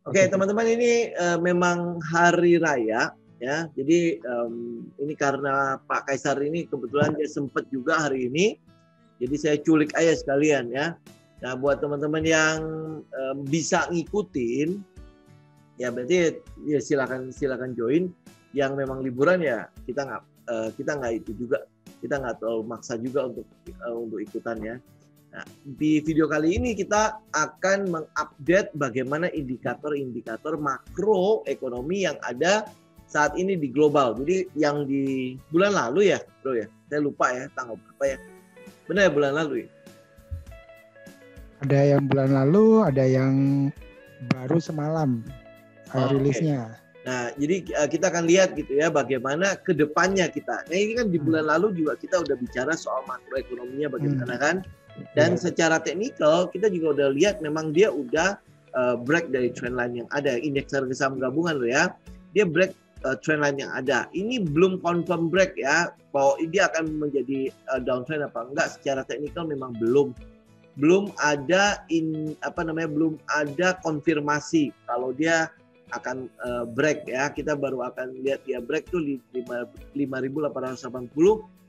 Oke, teman-teman, ini memang hari raya ya. Jadi ini karena Pak Kaisar ini kebetulan dia sempat juga hari ini. Jadi saya culik aja sekalian ya. Nah, buat teman-teman yang bisa ngikutin ya berarti ya silakan join. Yang memang liburan ya kita nggak itu juga, kita nggak terlalu maksa juga untuk ikutan ya. Nah, di video kali ini kita akan mengupdate bagaimana indikator-indikator makro ekonomi yang ada saat ini di global. Jadi yang di bulan lalu ya, bro ya, saya lupa ya tanggal berapa ya. Benar ya, bulan lalu ya? Ada yang bulan lalu, ada yang baru semalam rilisnya. Okay. Nah, jadi kita akan lihat gitu ya bagaimana ke depannya kita. Nah, ini kan di bulan lalu juga kita udah bicara soal makroekonominya bagaimana kan. Dan secara teknikal kita juga udah lihat memang dia udah break dari trendline yang ada. Indeks harga saham gabungan loh ya. Dia break trendline yang ada. Ini belum confirm break ya. Bahwa dia akan menjadi downtrend apa enggak, secara teknikal memang belum ada belum ada konfirmasi kalau dia akan break ya. Kita baru akan lihat dia break tuh di 5.880.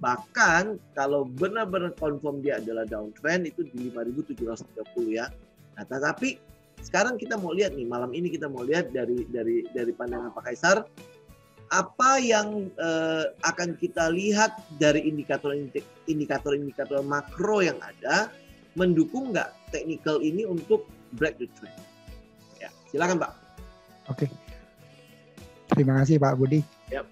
Bahkan kalau benar-benar confirm dia adalah downtrend itu di 5.730 ya. Nah, tetapi sekarang kita mau lihat nih, malam ini kita mau lihat dari pandangan Pak Kaisar apa yang akan kita lihat dari indikator-indikator makro yang ada, mendukung nggak technical ini untuk break the trend. Ya, silakan Pak. Oke. Terima kasih Pak Budi. Yep.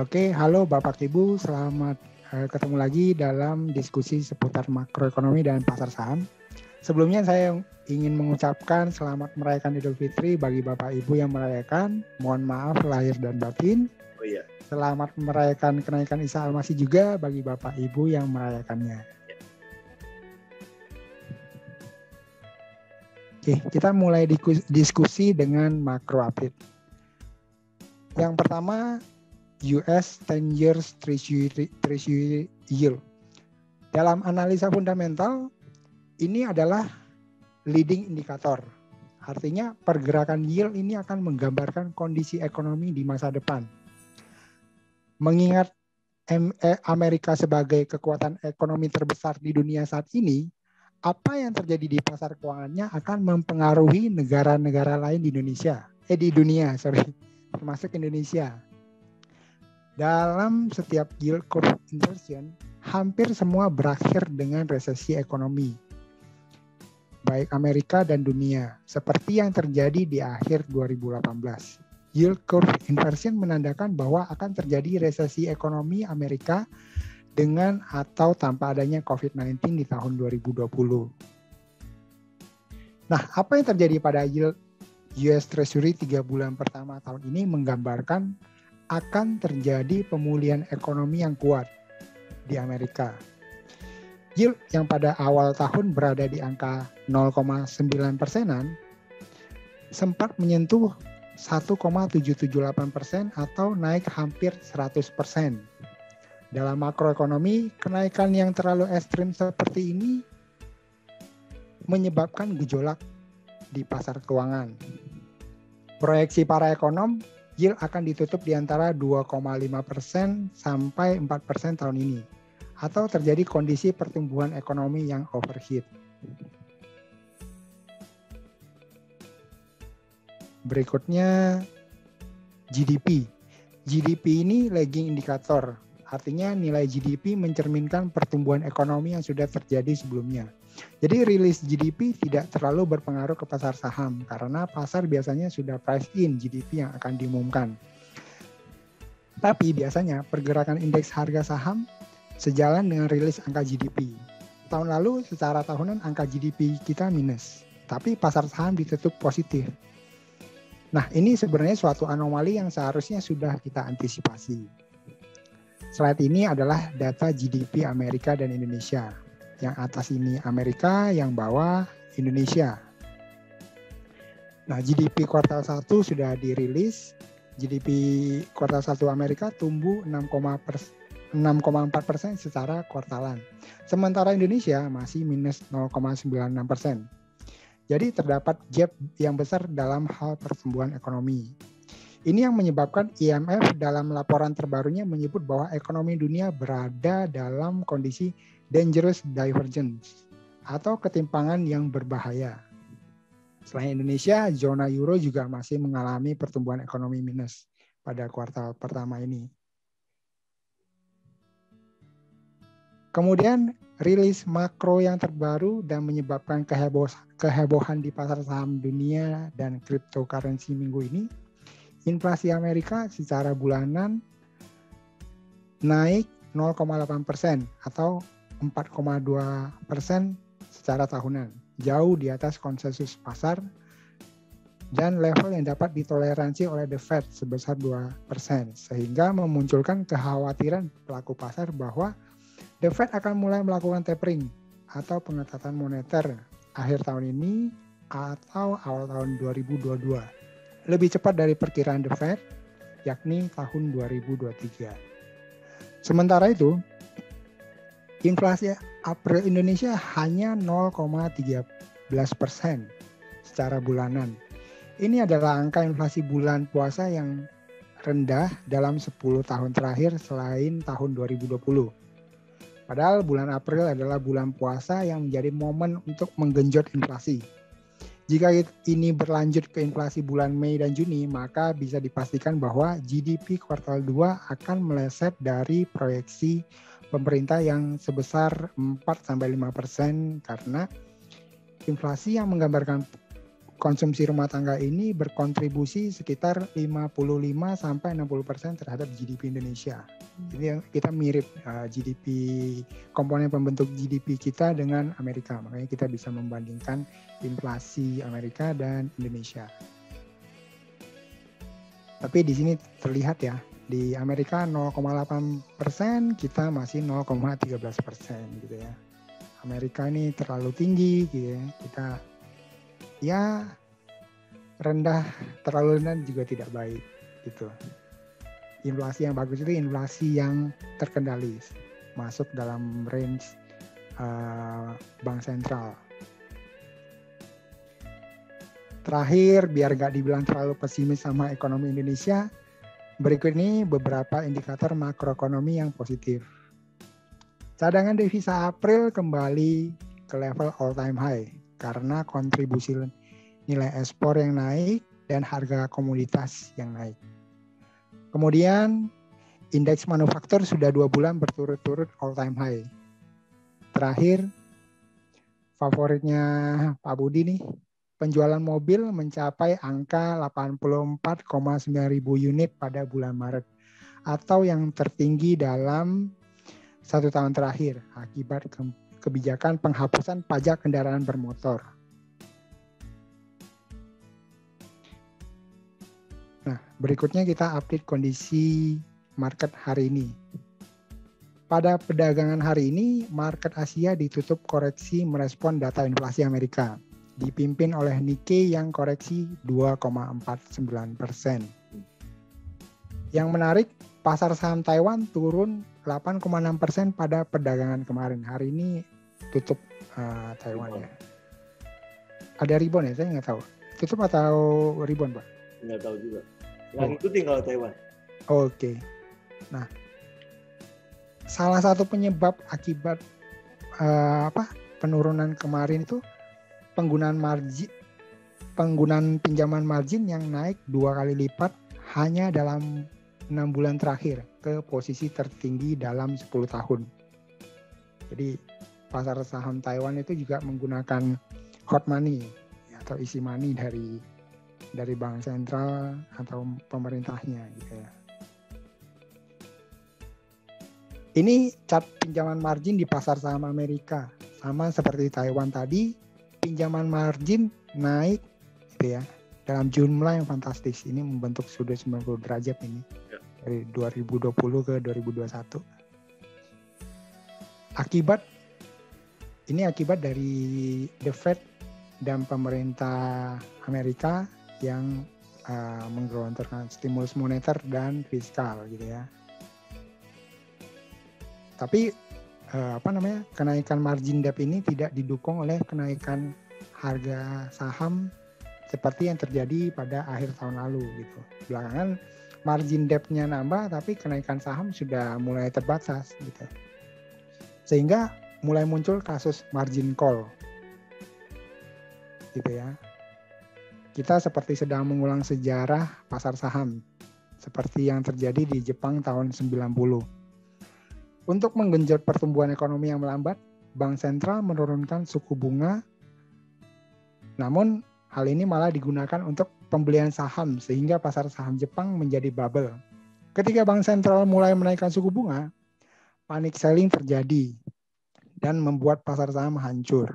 Oke, halo Bapak Ibu, selamat ketemu lagi dalam diskusi seputar makroekonomi dan pasar saham. Sebelumnya saya ingin mengucapkan selamat merayakan Idul Fitri bagi Bapak Ibu yang merayakan. Mohon maaf lahir dan batin. Oh iya. Selamat merayakan kenaikan Isa Al-Masih juga bagi Bapak Ibu yang merayakannya. Oke, kita mulai diskusi dengan makro update. Yang pertama, US 10 years Treasury yield. Dalam analisa fundamental, ini adalah leading indicator. Artinya pergerakan yield ini akan menggambarkan kondisi ekonomi di masa depan. Mengingat Amerika sebagai kekuatan ekonomi terbesar di dunia saat ini, apa yang terjadi di pasar keuangannya akan mempengaruhi negara-negara lain di dunia, termasuk Indonesia. Dalam setiap yield curve inversion, hampir semua berakhir dengan resesi ekonomi, baik Amerika dan dunia, seperti yang terjadi di akhir 2018. Yield curve inversion menandakan bahwa akan terjadi resesi ekonomi Amerika dengan atau tanpa adanya COVID-19 di tahun 2020. Nah, apa yang terjadi pada yield US Treasury 3 bulan pertama tahun ini menggambarkan akan terjadi pemulihan ekonomi yang kuat di Amerika. Yield yang pada awal tahun berada di angka 0,9%-an sempat menyentuh 1,778% atau naik hampir 100%. Dalam makroekonomi, kenaikan yang terlalu ekstrim seperti ini menyebabkan gejolak di pasar keuangan. Proyeksi para ekonom, yield akan ditutup di antara 2,5% sampai 4% tahun ini, atau terjadi kondisi pertumbuhan ekonomi yang overheat. Berikutnya GDP. GDP ini lagging indikator, artinya nilai GDP mencerminkan pertumbuhan ekonomi yang sudah terjadi sebelumnya. Jadi rilis GDP tidak terlalu berpengaruh ke pasar saham karena pasar biasanya sudah price in GDP yang akan diumumkan. Tapi biasanya pergerakan indeks harga saham sejalan dengan rilis angka GDP. Tahun lalu secara tahunan angka GDP kita minus, tapi pasar saham ditutup positif. Nah, ini sebenarnya suatu anomali yang seharusnya sudah kita antisipasi. Slide ini adalah data GDP Amerika dan Indonesia. Yang atas ini Amerika, yang bawah Indonesia. Nah, GDP kuartal 1 sudah dirilis. GDP kuartal 1 Amerika tumbuh 6,4% secara kuartalan. Sementara Indonesia masih minus 0,96%. Jadi terdapat gap yang besar dalam hal pertumbuhan ekonomi. Ini yang menyebabkan IMF dalam laporan terbarunya menyebut bahwa ekonomi dunia berada dalam kondisi dangerous divergence atau ketimpangan yang berbahaya. Selain Indonesia, zona euro juga masih mengalami pertumbuhan ekonomi minus pada kuartal pertama ini. Kemudian rilis makro yang terbaru dan menyebabkan kehebohan di pasar saham dunia dan cryptocurrency minggu ini. Inflasi Amerika secara bulanan naik 0,8% atau 4,2% secara tahunan, jauh di atas konsensus pasar dan level yang dapat ditoleransi oleh The Fed sebesar 2%, sehingga memunculkan kekhawatiran pelaku pasar bahwa The Fed akan mulai melakukan tapering atau pengetatan moneter akhir tahun ini atau awal tahun 2022. Lebih cepat dari perkiraan The Fed, yakni tahun 2023. Sementara itu, inflasi April Indonesia hanya 0,13% secara bulanan. Ini adalah angka inflasi bulan puasa yang rendah dalam 10 tahun terakhir selain tahun 2020. Padahal bulan April adalah bulan puasa yang menjadi momen untuk menggenjot inflasi. Jika ini berlanjut ke inflasi bulan Mei dan Juni, maka bisa dipastikan bahwa GDP kuartal 2 akan meleset dari proyeksi pemerintah yang sebesar 4-5% karena inflasi yang menggambarkan konsumsi rumah tangga ini berkontribusi sekitar 55-60% terhadap GDP Indonesia. Jadi kita mirip GDP, komponen pembentuk GDP kita dengan Amerika. Makanya kita bisa membandingkan inflasi Amerika dan Indonesia. Tapi di sini terlihat ya, di Amerika 0,8%, kita masih 0,13% gitu ya. Amerika ini terlalu tinggi gitu ya. Kita ya rendah, terlalu rendah juga tidak baik gitu. Inflasi yang bagus itu inflasi yang terkendali, masuk dalam range bank sentral. Terakhir, biar gak dibilang terlalu pesimis sama ekonomi Indonesia, berikut ini beberapa indikator makroekonomi yang positif. Cadangan devisa April kembali ke level all time high karena kontribusi nilai ekspor yang naik dan harga komoditas yang naik. Kemudian indeks manufaktur sudah 2 bulan berturut-turut all time high. Terakhir, favoritnya Pak Budi nih, penjualan mobil mencapai angka 84,9 ribu unit pada bulan Maret atau yang tertinggi dalam 1 tahun terakhir akibat kebijakan penghapusan pajak kendaraan bermotor. Nah, berikutnya kita update kondisi market hari ini. Pada perdagangan hari ini, market Asia ditutup koreksi merespon data inflasi Amerika, dipimpin oleh Nikkei yang koreksi 2,49%. Yang menarik, pasar saham Taiwan turun 8,6% pada perdagangan kemarin. Hari ini tutup Taiwan ya. Ada rebound ya? Saya nggak tahu. Tutup atau rebound, Pak? Nggak tahu juga. Yang ikutin kalau Taiwan. Oke. Nah, salah satu penyebab akibat penurunan kemarin itu penggunaan pinjaman margin yang naik 2 kali lipat hanya dalam 6 bulan terakhir ke posisi tertinggi dalam 10 tahun. Jadi pasar saham Taiwan itu juga menggunakan hot money atau easy money dari bank sentral atau pemerintahnya gitu ya. Ini chart pinjaman margin di pasar saham Amerika. Sama seperti Taiwan tadi, pinjaman margin naik gitu ya, dalam jumlah yang fantastis. Ini membentuk sudut 90 derajat ini ya. Dari 2020 ke 2021. Akibat dari The Fed dan pemerintah Amerika yang menggelontorkan stimulus moneter dan fiskal gitu ya. Tapi kenaikan margin debt ini tidak didukung oleh kenaikan harga saham seperti yang terjadi pada akhir tahun lalu gitu. Belakangan margin debt-nya nambah tapi kenaikan saham sudah mulai terbatas gitu. Sehingga mulai muncul kasus margin call. Gitu ya. Kita seperti sedang mengulang sejarah pasar saham seperti yang terjadi di Jepang tahun 90. Untuk menggenjot pertumbuhan ekonomi yang melambat, Bank Sentral menurunkan suku bunga. Namun hal ini malah digunakan untuk pembelian saham sehingga pasar saham Jepang menjadi bubble. Ketika Bank Sentral mulai menaikkan suku bunga, panic selling terjadi dan membuat pasar saham hancur.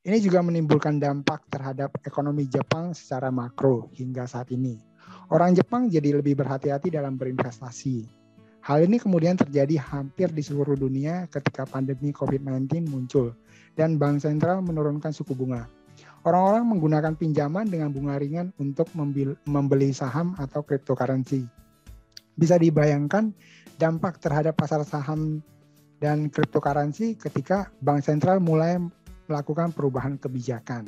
Ini juga menimbulkan dampak terhadap ekonomi Jepang secara makro hingga saat ini. Orang Jepang jadi lebih berhati-hati dalam berinvestasi. Hal ini kemudian terjadi hampir di seluruh dunia ketika pandemi COVID-19 muncul dan Bank Sentral menurunkan suku bunga. Orang-orang menggunakan pinjaman dengan bunga ringan untuk membeli saham atau cryptocurrency. Bisa dibayangkan dampak terhadap pasar saham dan cryptocurrency ketika Bank Sentral mulai melakukan perubahan kebijakan.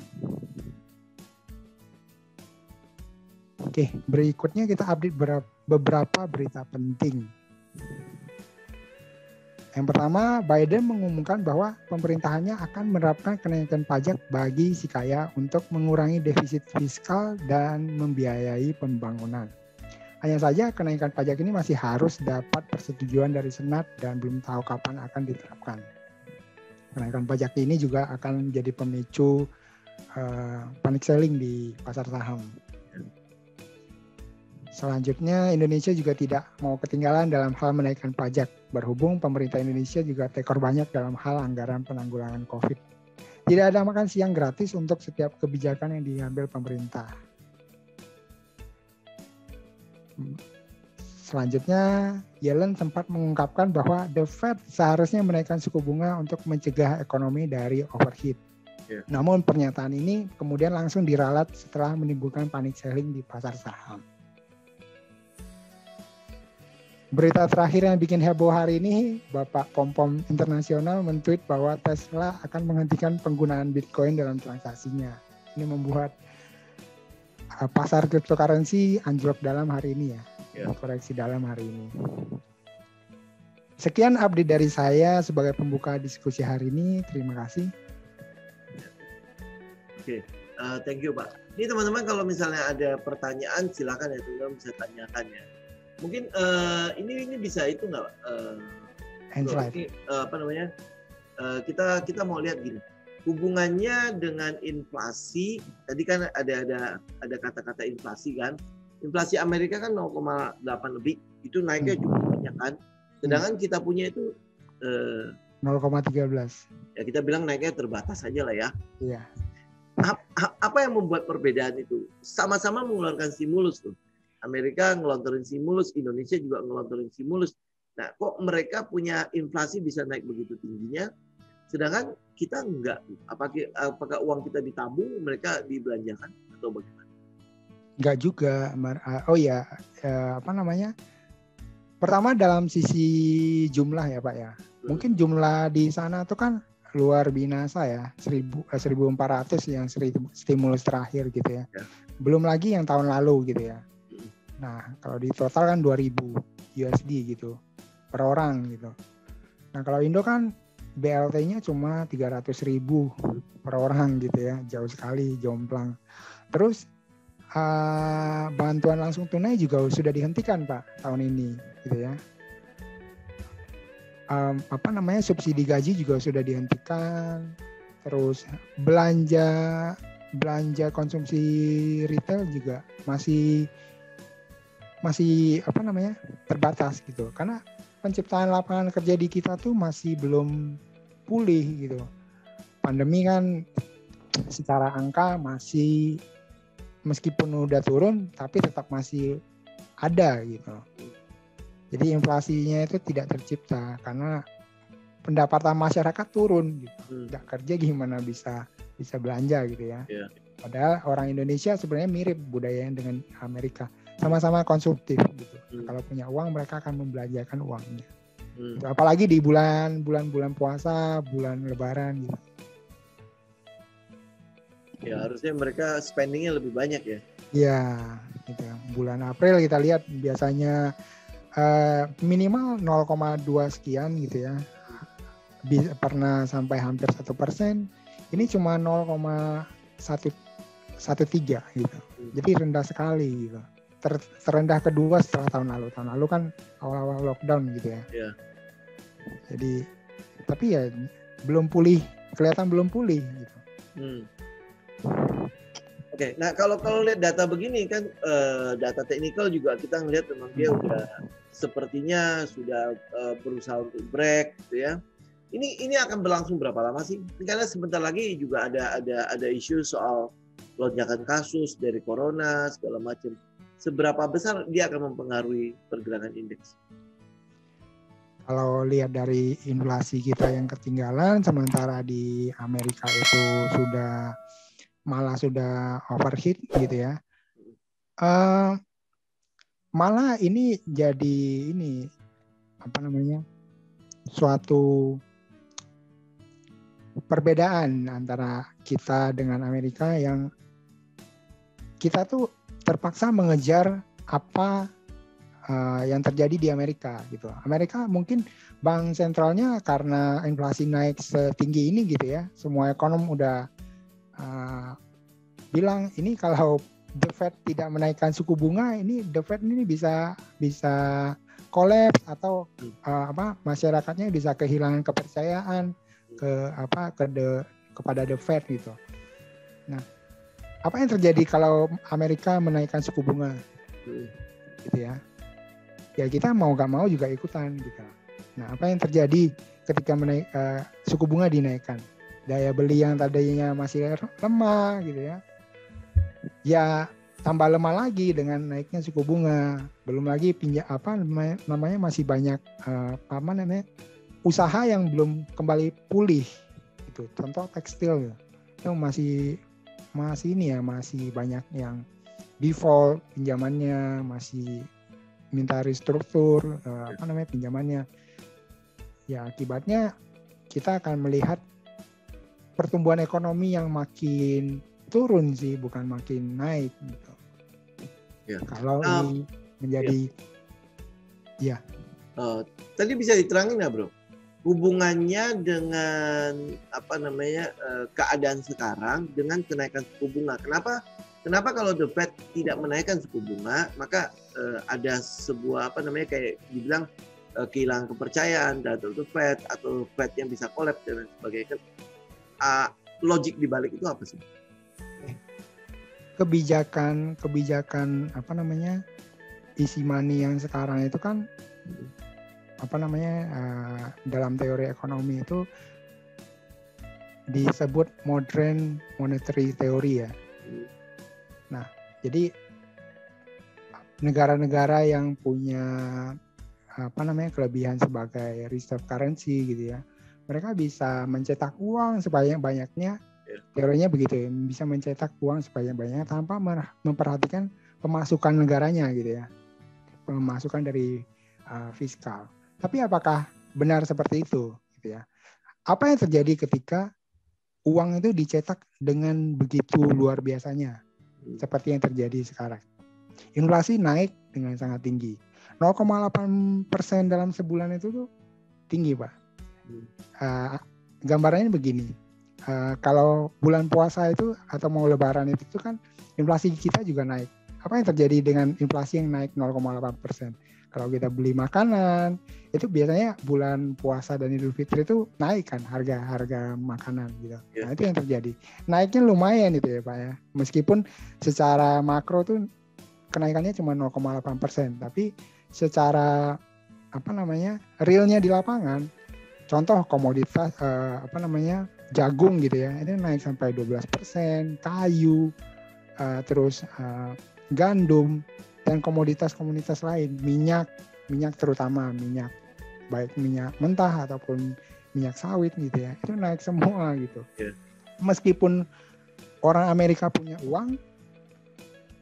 Oke, berikutnya kita update beberapa berita penting. Yang pertama, Biden mengumumkan bahwa pemerintahannya akan menerapkan kenaikan pajak bagi si kaya untuk mengurangi defisit fiskal dan membiayai pembangunan. Hanya saja kenaikan pajak ini masih harus dapat persetujuan dari Senat dan belum tahu kapan akan diterapkan. Kenaikan pajak ini juga akan menjadi pemicu panic selling di pasar saham. Selanjutnya, Indonesia juga tidak mau ketinggalan dalam hal menaikkan pajak. Berhubung pemerintah Indonesia juga tekor banyak dalam hal anggaran penanggulangan COVID. Tidak ada makan siang gratis untuk setiap kebijakan yang diambil pemerintah. Selanjutnya, Yellen sempat mengungkapkan bahwa The Fed seharusnya menaikkan suku bunga untuk mencegah ekonomi dari overheat. Namun pernyataan ini kemudian langsung diralat setelah menimbulkan panic selling di pasar saham. Berita terakhir yang bikin heboh hari ini, Bapak Pom-Pom Internasional men-tweet bahwa Tesla akan menghentikan penggunaan Bitcoin dalam transaksinya. Ini membuat pasar cryptocurrency anjlok dalam hari ini ya, koreksi dalam hari ini. Sekian update dari saya sebagai pembuka diskusi hari ini. Terima kasih. Oke, thank you Pak. Ini teman-teman kalau misalnya ada pertanyaan silakan ya teman-teman bisa tanyakan ya. Mungkin ini bisa itu nggak? Kita mau lihat gini, hubungannya dengan inflasi. Tadi kan ada kata-kata inflasi kan. Inflasi Amerika kan 0,8 lebih, itu naiknya cukup banyak kan. Sedangkan kita punya itu 0,13. Ya kita bilang naiknya terbatas aja lah ya. Iya. Apa yang membuat perbedaan itu? Sama-sama mengeluarkan stimulus tuh. Amerika ngelontorin stimulus, Indonesia juga ngelontorin stimulus. Nah, kok mereka punya inflasi bisa naik begitu tingginya, sedangkan kita enggak? Apakah uang kita ditabung, mereka dibelanjakan atau bagaimana? Enggak juga. Pertama dalam sisi jumlah ya Pak ya. Mungkin jumlah di sana tuh kan luar binasa ya, 1.400 yang stimulus terakhir gitu ya. Belum lagi yang tahun lalu gitu ya. Nah, kalau di total kan 2.000 USD gitu per orang gitu. Nah, kalau Indo kan BLT-nya cuma 300.000 per orang gitu ya, jauh sekali, jomplang. Terus bantuan langsung tunai juga sudah dihentikan Pak tahun ini gitu ya. Subsidi gaji juga sudah dihentikan. Terus belanja konsumsi retail juga masih terbatas gitu, karena penciptaan lapangan kerja di kita tuh masih belum pulih gitu. Pandemi kan secara angka masih, meskipun udah turun tapi tetap masih ada gitu. Jadi inflasinya itu tidak tercipta karena pendapatan masyarakat turun gitu. Nggak kerja gimana bisa belanja gitu ya. Padahal orang Indonesia sebenarnya mirip budayanya dengan Amerika. Sama-sama konsumtif gitu. Kalau punya uang mereka akan membelanjakan uangnya. Gitu. Apalagi di bulan puasa, bulan Lebaran gitu. Ya, harusnya mereka spendingnya lebih banyak ya. Ya, gitu. Bulan April kita lihat biasanya minimal 0,2 sekian gitu ya. Pernah sampai hampir 1%. Ini cuma 0,113 gitu. Jadi rendah sekali gitu. Terendah kedua setelah tahun lalu. Tahun lalu kan awal-awal lockdown gitu ya. Ya. Jadi tapi ya belum pulih, kelihatan belum pulih gitu. Oke, nah kalau lihat data begini kan data teknikal juga kita ngelihat memang dia udah sepertinya sudah berusaha untuk break gitu ya. Ini akan berlangsung berapa lama sih? Karena sebentar lagi juga ada isu soal lonjakan kasus dari corona segala macam. Seberapa besar dia akan mempengaruhi pergerakan indeks? Kalau lihat dari inflasi kita yang ketinggalan, sementara di Amerika itu malah sudah overheat gitu ya. Malah ini jadi suatu perbedaan antara kita dengan Amerika yang kita tuh terpaksa mengejar apa yang terjadi di Amerika gitu. Amerika mungkin bank sentralnya karena inflasi naik setinggi ini gitu ya, semua ekonom udah bilang ini kalau The Fed tidak menaikkan suku bunga, ini The Fed ini bisa kolaps atau masyarakatnya bisa kehilangan kepercayaan kepada The Fed gitu. Nah, apa yang terjadi kalau Amerika menaikkan suku bunga gitu ya? Ya kita mau gak mau juga ikutan gitu. Nah, apa yang terjadi ketika suku bunga dinaikkan? Daya beli yang tadinya masih lemah gitu ya. Ya tambah lemah lagi dengan naiknya suku bunga. Belum lagi masih banyak usaha yang belum kembali pulih gitu. Contoh tekstil yang masih banyak yang default pinjamannya, masih minta restruktur pinjamannya. Ya akibatnya kita akan melihat pertumbuhan ekonomi yang makin turun sih, bukan makin naik gitu. Ya. Kalau ini menjadi tadi bisa diterangin nggak bro, hubungannya dengan keadaan sekarang dengan kenaikan suku bunga? Kenapa kalau The Fed tidak menaikkan suku bunga, maka ada sebuah kayak dibilang kehilangan kepercayaan terhadap The Fed atau Fed yang bisa kolaps dan sebagainya. Logik di balik itu apa sih? Kebijakan easy money yang sekarang itu kan dalam teori ekonomi itu disebut modern monetary theory ya. Nah, jadi negara-negara yang punya kelebihan sebagai reserve currency gitu ya, mereka bisa mencetak uang sebanyak-banyaknya. Teorinya begitu ya, bisa mencetak uang sebanyak-banyaknya tanpa memperhatikan pemasukan negaranya gitu ya, pemasukan dari fiskal. Tapi apakah benar seperti itu gitu ya? Apa yang terjadi ketika uang itu dicetak dengan begitu luar biasanya seperti yang terjadi sekarang? Inflasi naik dengan sangat tinggi. 0,8% dalam sebulan itu tuh tinggi, Pak. Gambarannya begini. Kalau bulan puasa itu atau mau lebaran itu kan inflasi kita juga naik. Apa yang terjadi dengan inflasi yang naik 0,8%? Kalau kita beli makanan, itu biasanya bulan puasa dan Idul Fitri itu naik kan harga makanan gitu. Yeah. Nah, itu yang terjadi. Naiknya lumayan itu ya Pak ya. Meskipun secara makro tuh kenaikannya cuma 0,8%, tapi secara realnya di lapangan, contoh komoditas jagung gitu ya, itu naik sampai 12%, kayu, terus gandum dan komoditas lain, minyak terutama minyak, baik minyak mentah ataupun minyak sawit gitu ya, itu naik semua gitu. Yeah. Meskipun orang Amerika punya uang,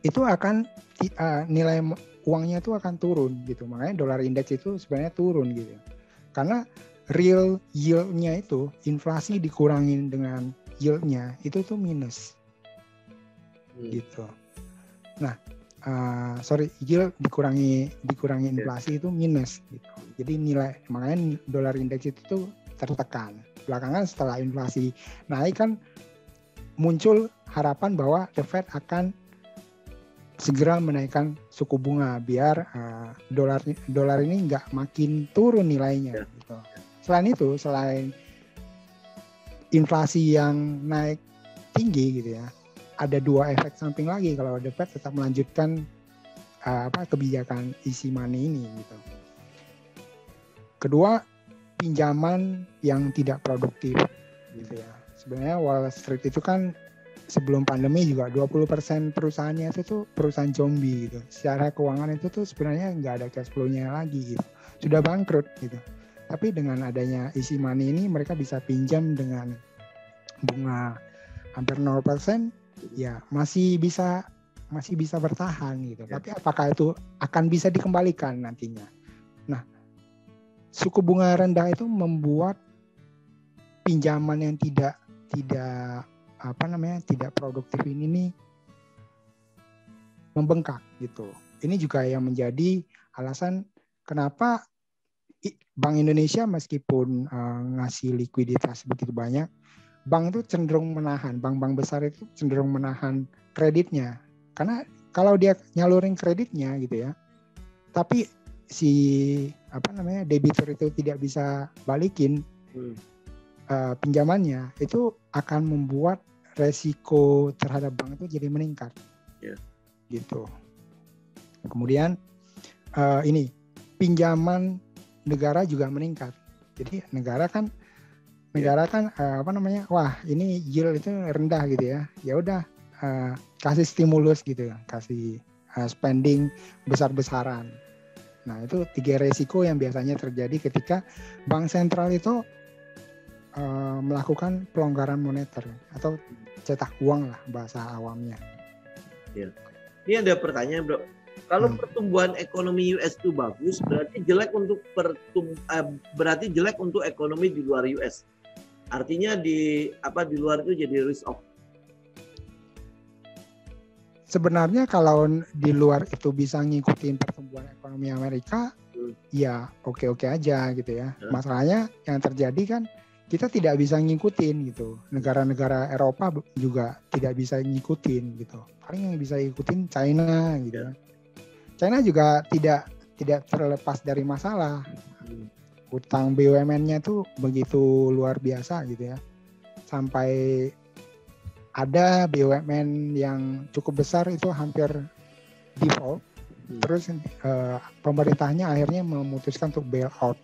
itu akan nilai uangnya itu akan turun gitu, makanya dolar indeks itu sebenarnya turun gitu, karena real yield-nya itu inflasi dikurangin dengan yield-nya itu tuh minus. gitu. Nah, yield dikurangi inflasi itu minus gitu. Jadi makanya dolar indeks itu tuh tertekan. Belakangan setelah inflasi naik kan muncul harapan bahwa The Fed akan segera menaikkan suku bunga biar dolar ini nggak makin turun nilainya. Gitu. Selain inflasi yang naik tinggi gitu ya, ada dua efek samping lagi kalau The Fed tetap melanjutkan kebijakan easy money ini gitu. Kedua, pinjaman yang tidak produktif gitu ya. Sebenarnya Wall Street itu kan sebelum pandemi juga 20% perusahaannya itu tuh perusahaan zombie gitu. Secara keuangan itu tuh sebenarnya nggak ada cash flow-nya lagi gitu. Sudah bangkrut gitu. Tapi dengan adanya easy money ini mereka bisa pinjam dengan bunga hampir 0%, ya masih bisa bertahan gitu. Ya. Tapi apakah itu akan bisa dikembalikan nantinya? Nah, suku bunga rendah itu membuat pinjaman yang tidak produktif ini nih membengkak gitu. Ini juga yang menjadi alasan kenapa Bank Indonesia meskipun ngasih likuiditas begitu banyak, bank itu cenderung menahan, bank-bank besar itu cenderung menahan kreditnya. Karena kalau dia nyalurin kreditnya gitu ya, tapi si debitur itu tidak bisa balikin pinjamannya, itu akan membuat resiko terhadap bank itu jadi meningkat. Gitu. Kemudian pinjaman negara juga meningkat. Jadi negara kan wah ini yield itu rendah gitu ya. Ya udah kasih stimulus gitu, kasih spending besar-besaran. Nah, itu 3 resiko yang biasanya terjadi ketika bank sentral itu melakukan pelonggaran moneter atau cetak uang lah bahasa awamnya. Ya. Ini ada pertanyaan, Bro. Kalau pertumbuhan ekonomi US itu bagus, berarti jelek untuk ekonomi di luar US. Artinya di luar itu jadi risk off. Sebenarnya kalau di luar itu bisa ngikutin pertumbuhan ekonomi Amerika, ya oke-oke aja gitu ya. Masalahnya yang terjadi kan kita tidak bisa ngikutin gitu. Negara-negara Eropa juga tidak bisa ngikutin gitu. Paling yang bisa ngikutin China gitu. China juga tidak terlepas dari masalah. Utang BUMN-nya tuh begitu luar biasa gitu ya. Sampai ada BUMN yang cukup besar itu hampir default. Terus pemerintahnya akhirnya memutuskan untuk bail out.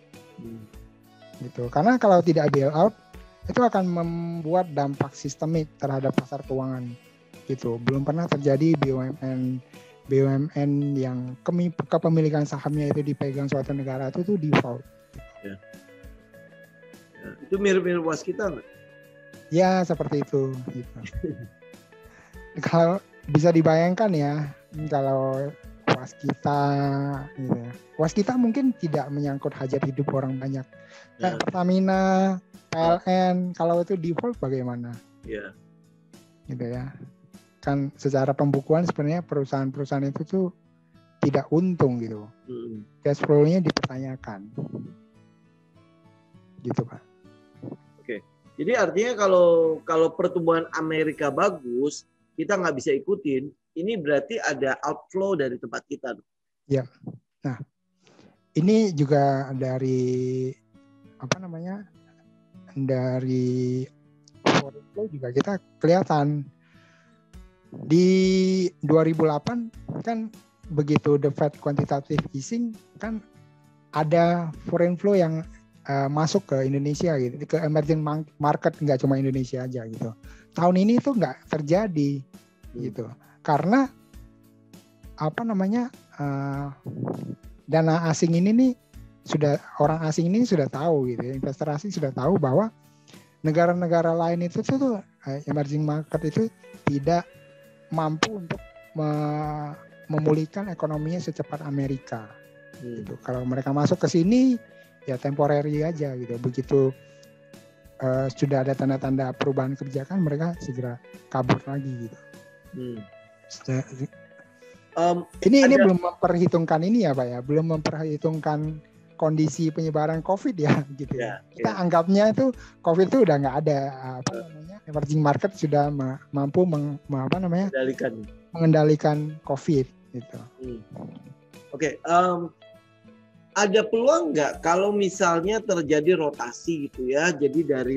Gitu. Karena kalau tidak bail out itu akan membuat dampak sistemik terhadap pasar keuangan. Gitu. Belum pernah terjadi BUMN yang kepemilikan sahamnya itu dipegang suatu negara itu default. Ya. Itu mirip-mirip waskita nggak? Ya seperti itu. Gitu. Kalau bisa dibayangkan ya, kalau waskita, gitu ya. Waskita mungkin tidak menyangkut hajat hidup orang banyak. Kayak Pertamina, PLN, kalau itu default bagaimana? Iya. Gitu ya. Kan secara pembukuan sebenarnya perusahaan-perusahaan itu tuh tidak untung gitu. Cash flow-nya dipertanyakan. Gitu Pak. Oke. Jadi artinya kalau pertumbuhan Amerika bagus, kita nggak bisa ikutin. Ini berarti ada outflow dari tempat kita. Ya. Nah, ini juga dari dari foreign flow juga kita kelihatan. Di 2008 kan begitu the Fed quantitative easing kan ada foreign flow yang masuk ke Indonesia gitu, ke emerging market, nggak cuma Indonesia aja gitu. Tahun ini itu nggak terjadi gitu, karena dana asing ini nih orang asing ini sudah tahu gitu, investor asing sudah tahu bahwa negara-negara lain itu tuh emerging market itu tidak mampu untuk memulihkan ekonominya secepat Amerika. Gitu. Kalau mereka masuk ke sini ya temporary aja gitu. Begitu sudah ada tanda-tanda perubahan kebijakan, mereka segera kabur lagi gitu. Ini belum memperhitungkan ini ya Pak ya, belum memperhitungkan kondisi penyebaran COVID ya gitu ya. Kita anggapnya itu COVID itu udah nggak ada, emerging market sudah mampu mengendalikan COVID gitu. Oke. Ada peluang nggak kalau misalnya terjadi rotasi gitu ya, jadi dari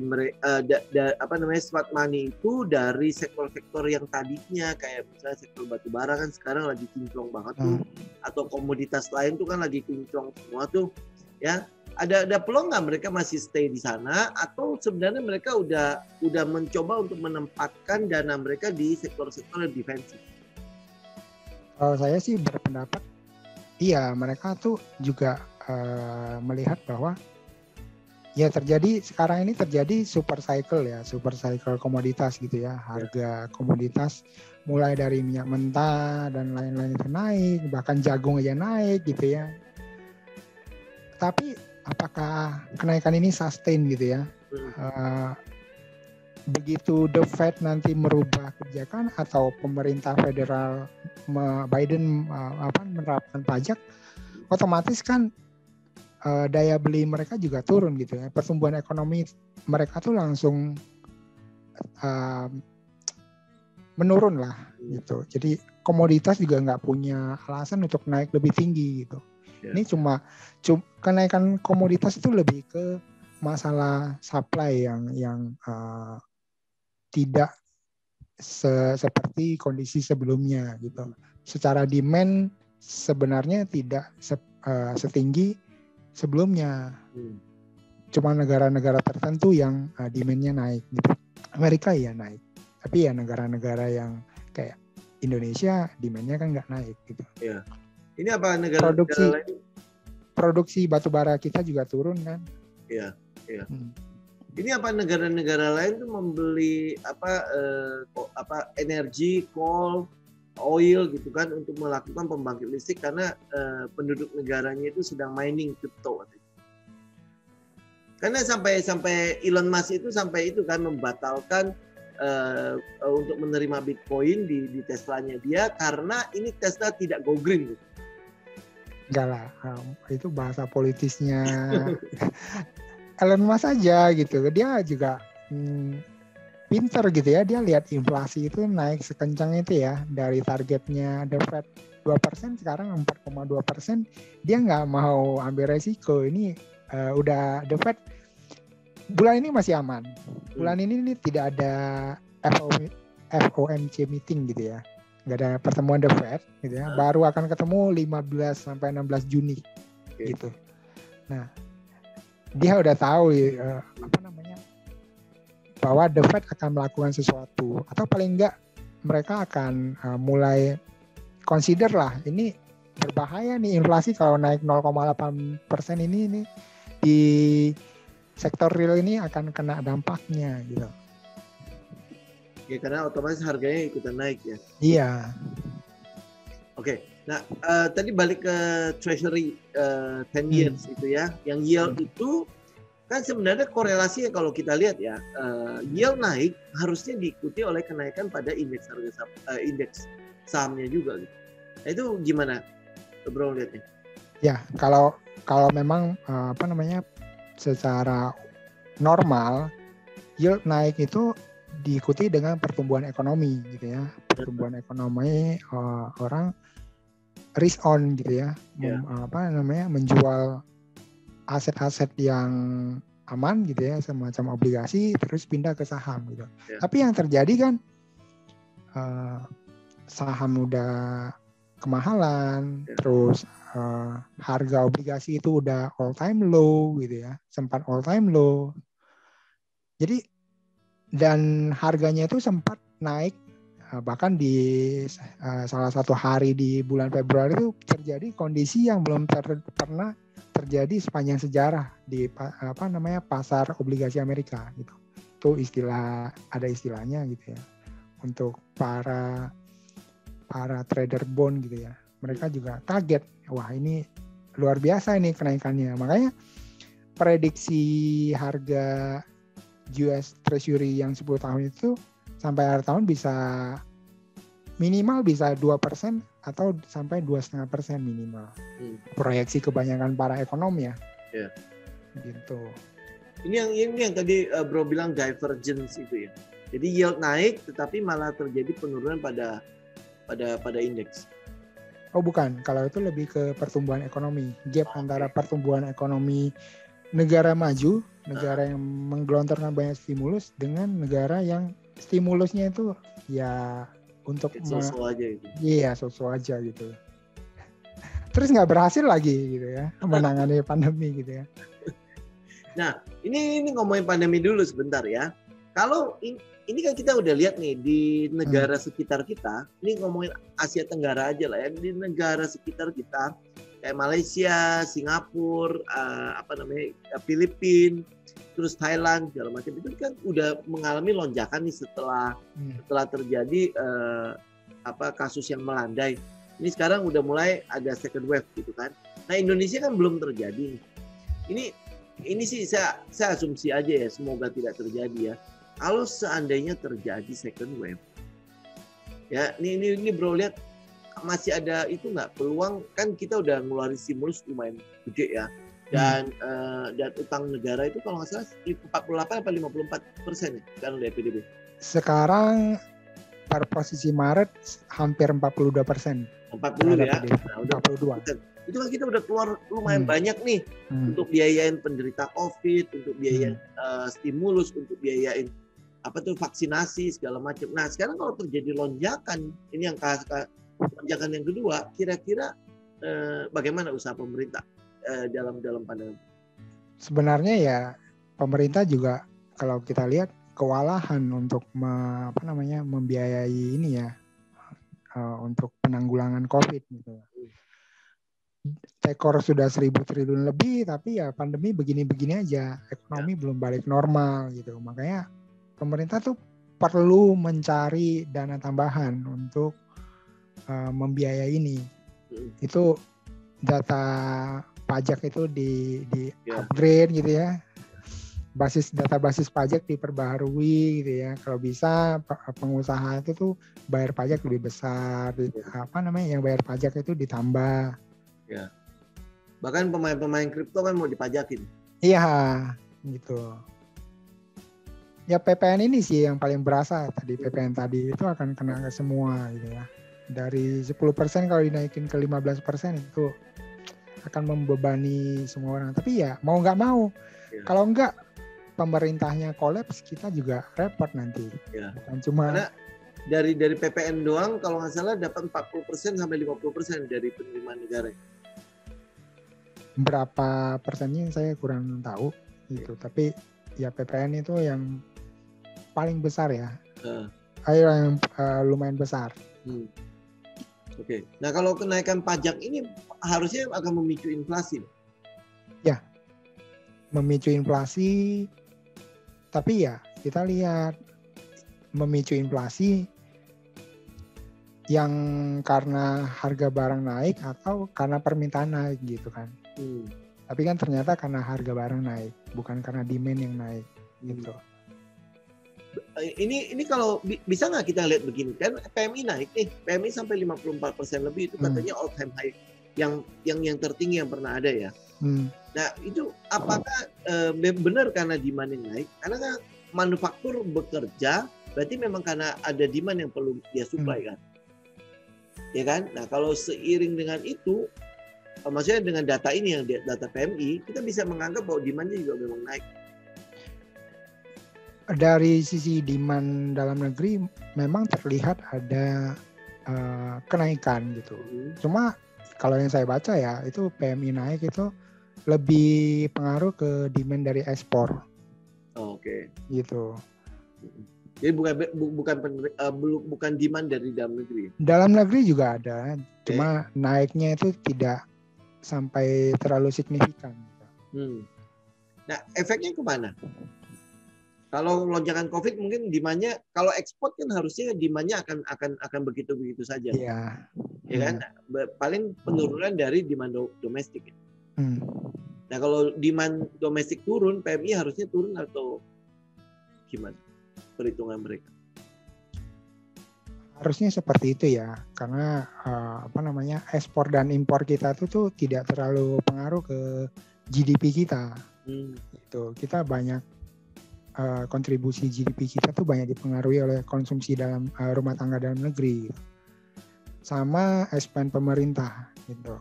smart money itu dari sektor-sektor yang tadinya kayak misalnya sektor batubara kan sekarang lagi kinclong banget tuh, atau komoditas lain tuh kan lagi kinclong semua tuh, ya ada peluang nggak mereka masih stay di sana atau sebenarnya mereka udah mencoba untuk menempatkan dana mereka di sektor-sektor yang defensif? Kalau saya sih berpendapat iya, mereka tuh juga melihat bahwa ya sekarang ini terjadi super cycle komoditas gitu ya. Harga komoditas mulai dari minyak mentah dan lain-lain itu naik, bahkan jagung aja naik gitu ya. Tapi apakah kenaikan ini sustain gitu ya? Begitu The Fed nanti merubah kebijakan atau pemerintah federal Biden menerapkan pajak, otomatis kan daya beli mereka juga turun gitu ya. Pertumbuhan ekonomi mereka tuh langsung menurun lah gitu. Jadi komoditas juga nggak punya alasan untuk naik lebih tinggi gitu. Ini cuma kenaikan komoditas itu lebih ke masalah supply yang tidak seperti kondisi sebelumnya gitu. Secara demand sebenarnya tidak setinggi sebelumnya. Cuma negara-negara tertentu yang demand-nya naik gitu. Amerika ya naik. Tapi ya negara-negara yang kayak Indonesia demand-nya kan nggak naik gitu. Iya. Ini apa negara-negara lain? Produksi batubara kita juga turun kan? Iya. Ini apa negara-negara lain tuh membeli energi, coal, oil gitu kan untuk melakukan pembangkit listrik karena penduduk negaranya itu sedang mining crypto. Karena sampai Elon Musk itu sampai itu kan membatalkan untuk menerima Bitcoin di Teslanya dia karena ini Tesla tidak go green gitu. Enggak lah, itu bahasa politisnya Elon Musk aja gitu. Dia juga pinter gitu ya, dia lihat inflasi itu naik sekencang itu ya, dari targetnya The Fed 2% sekarang 4,2%, dia nggak mau ambil resiko. Ini udah The Fed bulan ini masih aman, bulan ini tidak ada FOMC meeting gitu ya, nggak ada pertemuan The Fed gitu ya, baru akan ketemu 15 sampai 16 Juni gitu. Nah, dia udah tahu bahwa The Fed akan melakukan sesuatu, atau paling enggak mereka akan mulai consider lah, ini berbahaya nih inflasi kalau naik 0,8% ini di sektor real ini akan kena dampaknya gitu. Ya karena otomatis harganya ikutan naik ya. Iya. Oke. Nah, tadi balik ke Treasury 10 years itu ya, yang yield itu kan sebenarnya korelasinya kalau kita lihat ya, yield naik harusnya diikuti oleh kenaikan pada indeks harga indeks sahamnya juga gitu. Nah, itu gimana Bro lihatnya? Ya, kalau memang secara normal yield naik itu diikuti dengan pertumbuhan ekonomi gitu ya. Pertumbuhan ekonomi, orang risk on gitu ya. Menjual aset-aset yang aman gitu ya, semacam obligasi, terus pindah ke saham gitu. Tapi yang terjadi kan saham udah kemahalan, terus harga obligasi itu udah all time low gitu ya, sempat all time low. Jadi dan harganya itu sempat naik, bahkan di salah satu hari di bulan Februari itu terjadi kondisi yang belum pernah terjadi sepanjang sejarah di pasar obligasi Amerika gitu. Itu ada istilahnya gitu ya, untuk para trader bond gitu ya. Mereka juga kaget, wah ini luar biasa ini kenaikannya. Makanya prediksi harga US Treasury yang 10 tahun itu sampai akhir tahun bisa minimal bisa 2% atau sampai 2,5% minimal. Proyeksi kebanyakan para ekonom ya. Ya. Gitu. Ini yang tadi Bro bilang divergence itu ya. Jadi yield naik tetapi malah terjadi penurunan pada indeks. Oh bukan, kalau itu lebih ke pertumbuhan ekonomi. Gap antara pertumbuhan ekonomi negara maju, negara yang menggelontorkan banyak stimulus dengan negara yang stimulusnya itu ya untuk so-so aja gitu. Iya, so-so aja gitu. Terus nggak berhasil lagi gitu ya menangani pandemi gitu ya. Nah, ini ngomongin pandemi dulu sebentar ya. Kalau ini kan kita udah lihat nih di negara sekitar kita, ini ngomongin Asia Tenggara aja lah ya, di negara sekitar kita kayak Malaysia, Singapura, Filipina, terus Thailand segala macam itu kan udah mengalami lonjakan nih setelah terjadi kasus yang melandai. Ini sekarang udah mulai ada second wave gitu kan. Nah, Indonesia kan belum terjadi. Ini sih saya asumsi aja ya, semoga tidak terjadi ya. Kalau seandainya terjadi second wave, ya ini Bro lihat masih ada itu nggak peluang, kan kita udah ngeluarin stimulus lumayan gede ya, dan utang negara itu kalau nggak salah 48 atau 54% ya sekarang dari PDB. Sekarang per posisi Maret hampir 42%. 40 ya, nah, udah 42%. Itu kan kita udah keluar lumayan banyak nih untuk biayain penderita COVID, untuk biayain stimulus, untuk biayain vaksinasi segala macam. Nah sekarang kalau terjadi lonjakan, ini yang lonjakan yang kedua, kira-kira bagaimana usaha pemerintah dalam pandangan? Sebenarnya ya pemerintah juga kalau kita lihat kewalahan untuk membiayai ini ya untuk penanggulangan COVID gitu. Tekor sudah 1.000 triliun lebih, tapi ya pandemi begini-begini aja, ekonomi belum balik normal gitu. Makanya pemerintah tuh perlu mencari dana tambahan untuk membiayai ini. Itu data pajak itu di upgrade gitu ya. Data basis pajak diperbaharui gitu ya. Kalau bisa pengusaha itu tuh bayar pajak lebih besar. Yang bayar pajak itu ditambah. Ya. Bahkan pemain-pemain kripto kan mau dipajakin. Iya, gitu. Ya PPN ini sih yang paling berasa tadi. PPN tadi itu akan kena ke semua gitu ya. Dari 10% kalau dinaikin ke 15% itu akan membebani semua orang. Tapi ya mau nggak mau. Ya. Kalau nggak pemerintahnya kolaps, kita juga repot nanti. Ya. Bukan cuma karena dari PPN doang kalau nggak salah dapat 40% sampai 50% dari penerimaan negara. Berapa persennya saya kurang tahu gitu. Tapi ya PPN itu yang paling besar ya. Yang lumayan besar. Oke. Nah kalau kenaikan pajak ini harusnya akan memicu inflasi. Ya, memicu inflasi. Tapi ya kita lihat memicu inflasi yang karena harga barang naik atau karena permintaan naik gitu kan. Tapi kan ternyata karena harga barang naik, bukan karena demand yang naik gitu. Ini kalau bisa nggak kita lihat begini kan, PMI naik nih, PMI sampai 54% lebih, itu katanya all time high yang tertinggi yang pernah ada ya. Nah itu apakah benar karena demand yang naik? Karena kan manufaktur bekerja, berarti memang karena ada demand yang perlu dia supply kan, ya kan? Nah kalau seiring dengan itu, maksudnya dengan data ini yang data PMI, kita bisa menganggap bahwa demand-nya juga memang naik. Dari sisi demand dalam negeri memang terlihat ada kenaikan gitu. Cuma kalau yang saya baca ya itu PMI naik itu lebih pengaruh ke demand dari ekspor. Oke. Gitu. Jadi bukan demand dari dalam negeri. Dalam negeri juga ada, cuma naiknya itu tidak sampai terlalu signifikan. Nah, efeknya kemana? Kalau lonjakan COVID mungkin demand-nya, kalau ekspor kan harusnya demand-nya akan begitu saja. Iya. Ya kan? Paling penurunan dari demand domestik. Nah, kalau demand domestik turun, PMI harusnya turun atau gimana perhitungan mereka? Harusnya seperti itu ya, karena ekspor dan impor kita tuh tidak terlalu pengaruh ke GDP kita. Gitu. Kita banyak kontribusi GDP kita tuh banyak dipengaruhi oleh konsumsi dalam rumah tangga dalam negeri, sama expand pemerintah, gitu,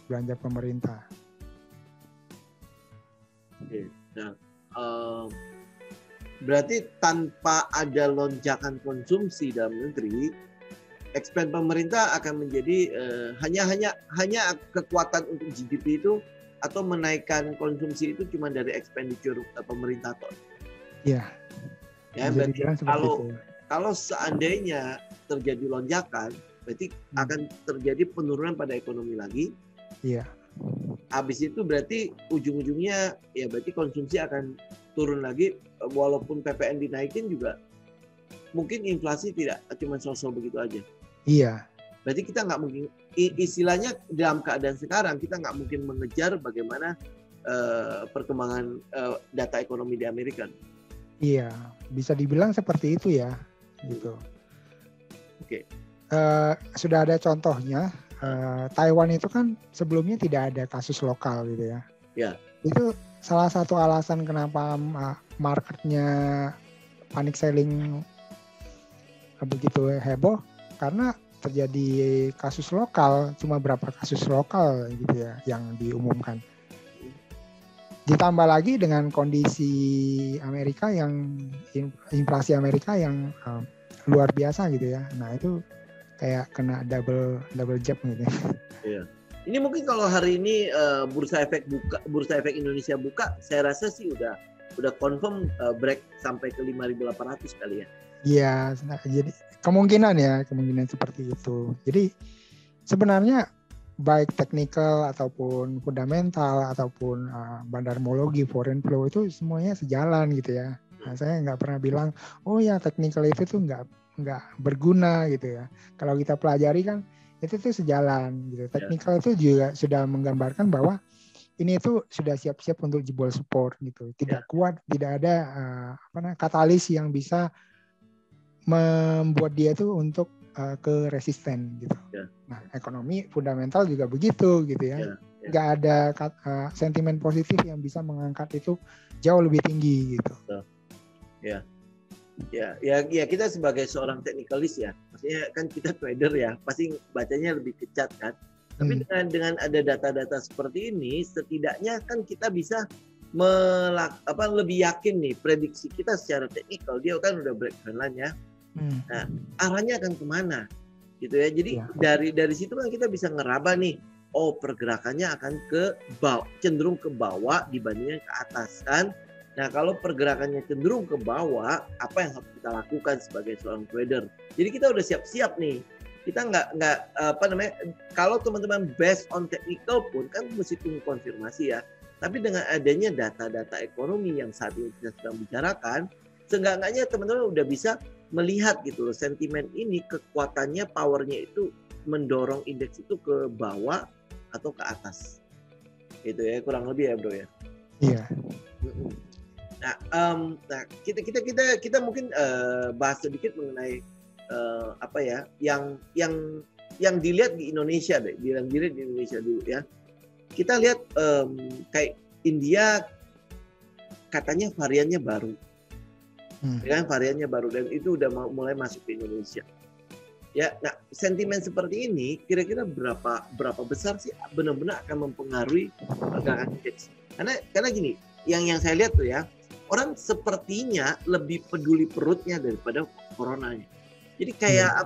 belanja pemerintah. Oke. Nah, berarti tanpa ada lonjakan konsumsi dalam negeri, expand pemerintah akan menjadi hanya kekuatan untuk GDP itu atau menaikkan konsumsi itu cuma dari expenditure pemerintah toh. Iya. Ya, berarti kalau seandainya terjadi lonjakan, berarti akan terjadi penurunan pada ekonomi lagi. Iya. Habis itu berarti ujung-ujungnya ya berarti konsumsi akan turun lagi, walaupun PPN dinaikin juga mungkin inflasi tidak cuma sosok begitu aja. Iya. Berarti kita nggak mungkin, istilahnya dalam keadaan sekarang kita nggak mungkin mengejar bagaimana perkembangan data ekonomi di Amerika. Iya, bisa dibilang seperti itu ya, gitu. Oke. Sudah ada contohnya. Taiwan itu kan sebelumnya tidak ada kasus lokal gitu ya. Ya. Itu salah satu alasan kenapa marketnya panic selling begitu heboh, karena terjadi kasus lokal, cuma berapa kasus lokal gitu ya yang diumumkan. Ditambah lagi dengan kondisi Amerika yang inflasi Amerika yang luar biasa gitu ya. Nah itu kayak kena double jab gitu. Iya. Ini mungkin kalau hari ini bursa efek Indonesia buka, saya rasa sih udah confirm break sampai ke 5.800 kali ya. Iya, jadi kemungkinan seperti itu. Jadi sebenarnya baik teknikal ataupun fundamental ataupun bandarmologi, foreign flow itu semuanya sejalan gitu ya. Nah, saya nggak pernah bilang, oh ya teknikal itu tuh nggak berguna gitu ya. Kalau kita pelajari kan itu tuh sejalan gitu. Teknikal itu juga sudah menggambarkan bahwa ini itu sudah siap-siap untuk jebol support gitu. Tidak kuat, tidak ada katalis yang bisa membuat dia itu untuk ke resisten gitu. Nah, ekonomi fundamental juga begitu gitu ya. Nggak ada sentimen positif yang bisa mengangkat itu jauh lebih tinggi gitu. Ya kita sebagai seorang teknikalis ya, maksudnya kan kita trader ya, pasti bacanya lebih kecat kan. Tapi dengan ada data-data seperti ini, setidaknya kan kita bisa lebih yakin nih prediksi kita secara teknikal, dia kan udah break trendline ya. Nah, arahnya akan kemana gitu ya. Jadi dari situ kan kita bisa ngeraba nih, oh pergerakannya akan cenderung ke bawah dibandingkan ke atas kan. Nah, kalau pergerakannya cenderung ke bawah, apa yang harus kita lakukan sebagai seorang trader? Jadi kita udah siap-siap nih. Kita nggak kalau teman-teman based on technical pun kan mesti tunggu konfirmasi ya. Tapi dengan adanya data-data ekonomi yang saat ini kita sedang bicarakan, seenggak-enggaknya teman-teman udah bisa melihat gitu loh, sentimen ini kekuatannya, powernya itu mendorong indeks itu ke bawah atau ke atas. Gitu ya, kurang lebih ya bro ya. Iya. Nah, kita mungkin bahas sedikit mengenai yang dilihat di Indonesia deh, yang dilihat di Indonesia dulu ya. Kita lihat kayak India katanya variannya baru. Kan variannya baru dan itu udah mulai masuk ke Indonesia. Ya, nah sentimen seperti ini kira-kira berapa besar sih benar-benar akan mempengaruhi pergerakan indeks? Karena gini, yang saya lihat tuh ya, orang sepertinya lebih peduli perutnya daripada coronanya. Jadi kayak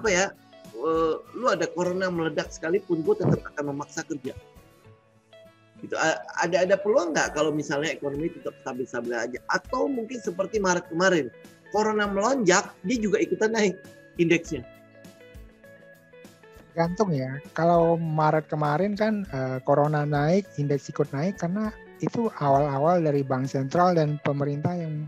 lu ada corona meledak sekalipun gue tetap akan memaksa kerja. Gitu. Ada peluang nggak kalau misalnya ekonomi tetap stabil-stabil aja, atau mungkin seperti Maret kemarin corona melonjak dia juga ikutan naik indeksnya? Gantung ya, kalau Maret kemarin kan corona naik, indeks ikut naik karena itu awal-awal dari bank sentral dan pemerintah yang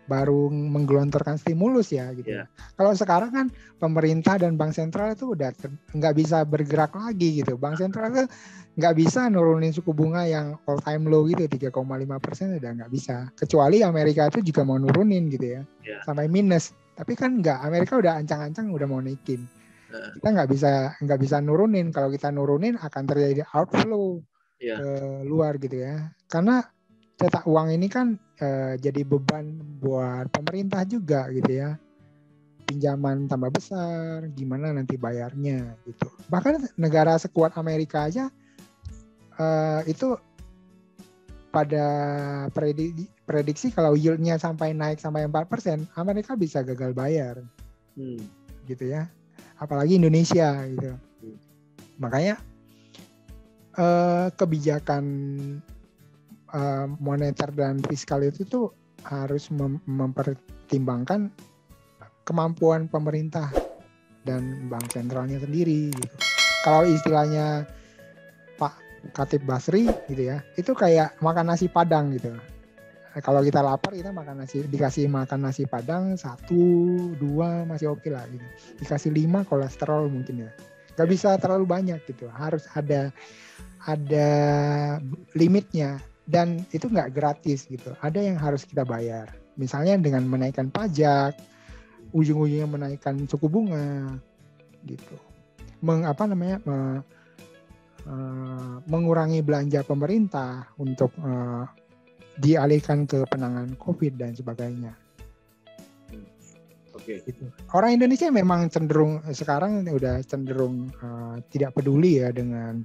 baru menggelontorkan stimulus ya gitu. Kalau sekarang kan pemerintah dan bank sentral itu udah nggak bisa bergerak lagi gitu. Bank sentral itu nggak bisa nurunin suku bunga yang all time low gitu 3,5% udah nggak bisa. Kecuali Amerika itu juga mau nurunin gitu ya sampai minus. Tapi kan nggak, Amerika udah ancang-ancang udah mau naikin. Kita nggak bisa nurunin. Kalau kita nurunin akan terjadi outflow ke luar gitu ya. Karena cetak uang ini kan jadi beban buat pemerintah juga gitu ya. Pinjaman tambah besar, gimana nanti bayarnya gitu. Bahkan negara sekuat Amerika aja itu pada prediksi kalau yieldnya sampai naik sampai 4%, Amerika bisa gagal bayar. Gitu ya. Apalagi Indonesia gitu. Makanya kebijakan moneter dan fiskal itu tuh harus mempertimbangkan kemampuan pemerintah dan bank sentralnya sendiri gitu. Kalau istilahnya Pak Khatib Basri gitu ya, itu kayak makan nasi Padang gitu. Kalau kita lapar kita makan nasi, dikasih makan nasi Padang 1, 2 masih oke lah gitu. Dikasih 5 kolesterol mungkin ya. Gak bisa terlalu banyak gitu. Harus ada limitnya dan itu nggak gratis gitu. Ada yang harus kita bayar. Misalnya dengan menaikkan pajak, ujung-ujungnya menaikkan suku bunga gitu. Mengurangi belanja pemerintah untuk dialihkan ke penanganan COVID dan sebagainya. Oke. Gitu. Orang Indonesia memang sekarang udah cenderung tidak peduli ya dengan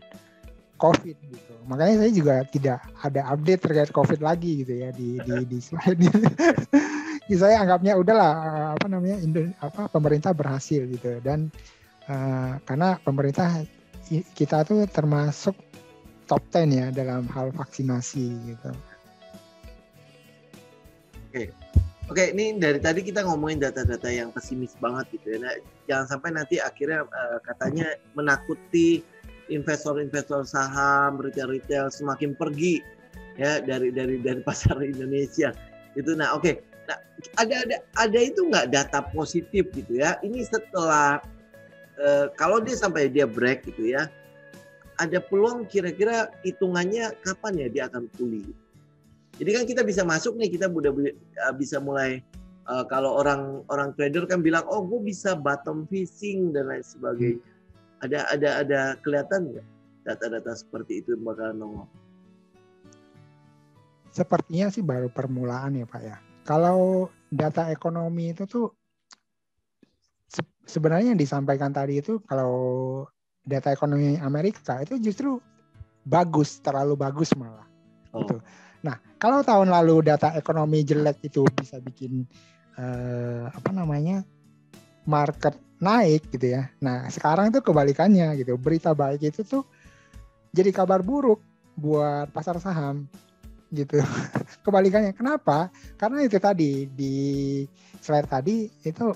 COVID gitu. Makanya saya juga tidak ada update terkait COVID lagi gitu ya di slide ini. Saya anggapnya udahlah pemerintah berhasil gitu dan karena pemerintah kita tuh termasuk top 10 ya dalam hal vaksinasi gitu. Oke, ini dari tadi kita ngomongin data-data yang pesimis banget gitu ya. Nah, jangan sampai nanti akhirnya katanya menakuti investor-investor saham, retail semakin pergi ya dari pasar Indonesia. Itu nah oke. Nah, ada itu nggak data positif gitu ya. Ini setelah kalau sampai dia break gitu ya. Ada peluang kira-kira hitungannya kapan ya dia akan pulih. Jadi kan kita bisa masuk nih, kita udah bisa mulai kalau orang trader kan bilang, oh gue bisa bottom fishing dan lain sebagainya. Ada kelihatan nggak data-data seperti itu bakal nongol? Sepertinya sih baru permulaan ya Pak ya. Kalau data ekonomi itu tuh sebenarnya yang disampaikan tadi itu kalau data ekonomi Amerika itu justru bagus, terlalu bagus malah. Gitu. Nah, kalau tahun lalu data ekonomi jelek itu bisa bikin market naik gitu ya. Nah, sekarang tuh kebalikannya gitu. Berita baik itu tuh jadi kabar buruk buat pasar saham gitu. Kebalikannya. Kenapa? Karena itu tadi di slide tadi itu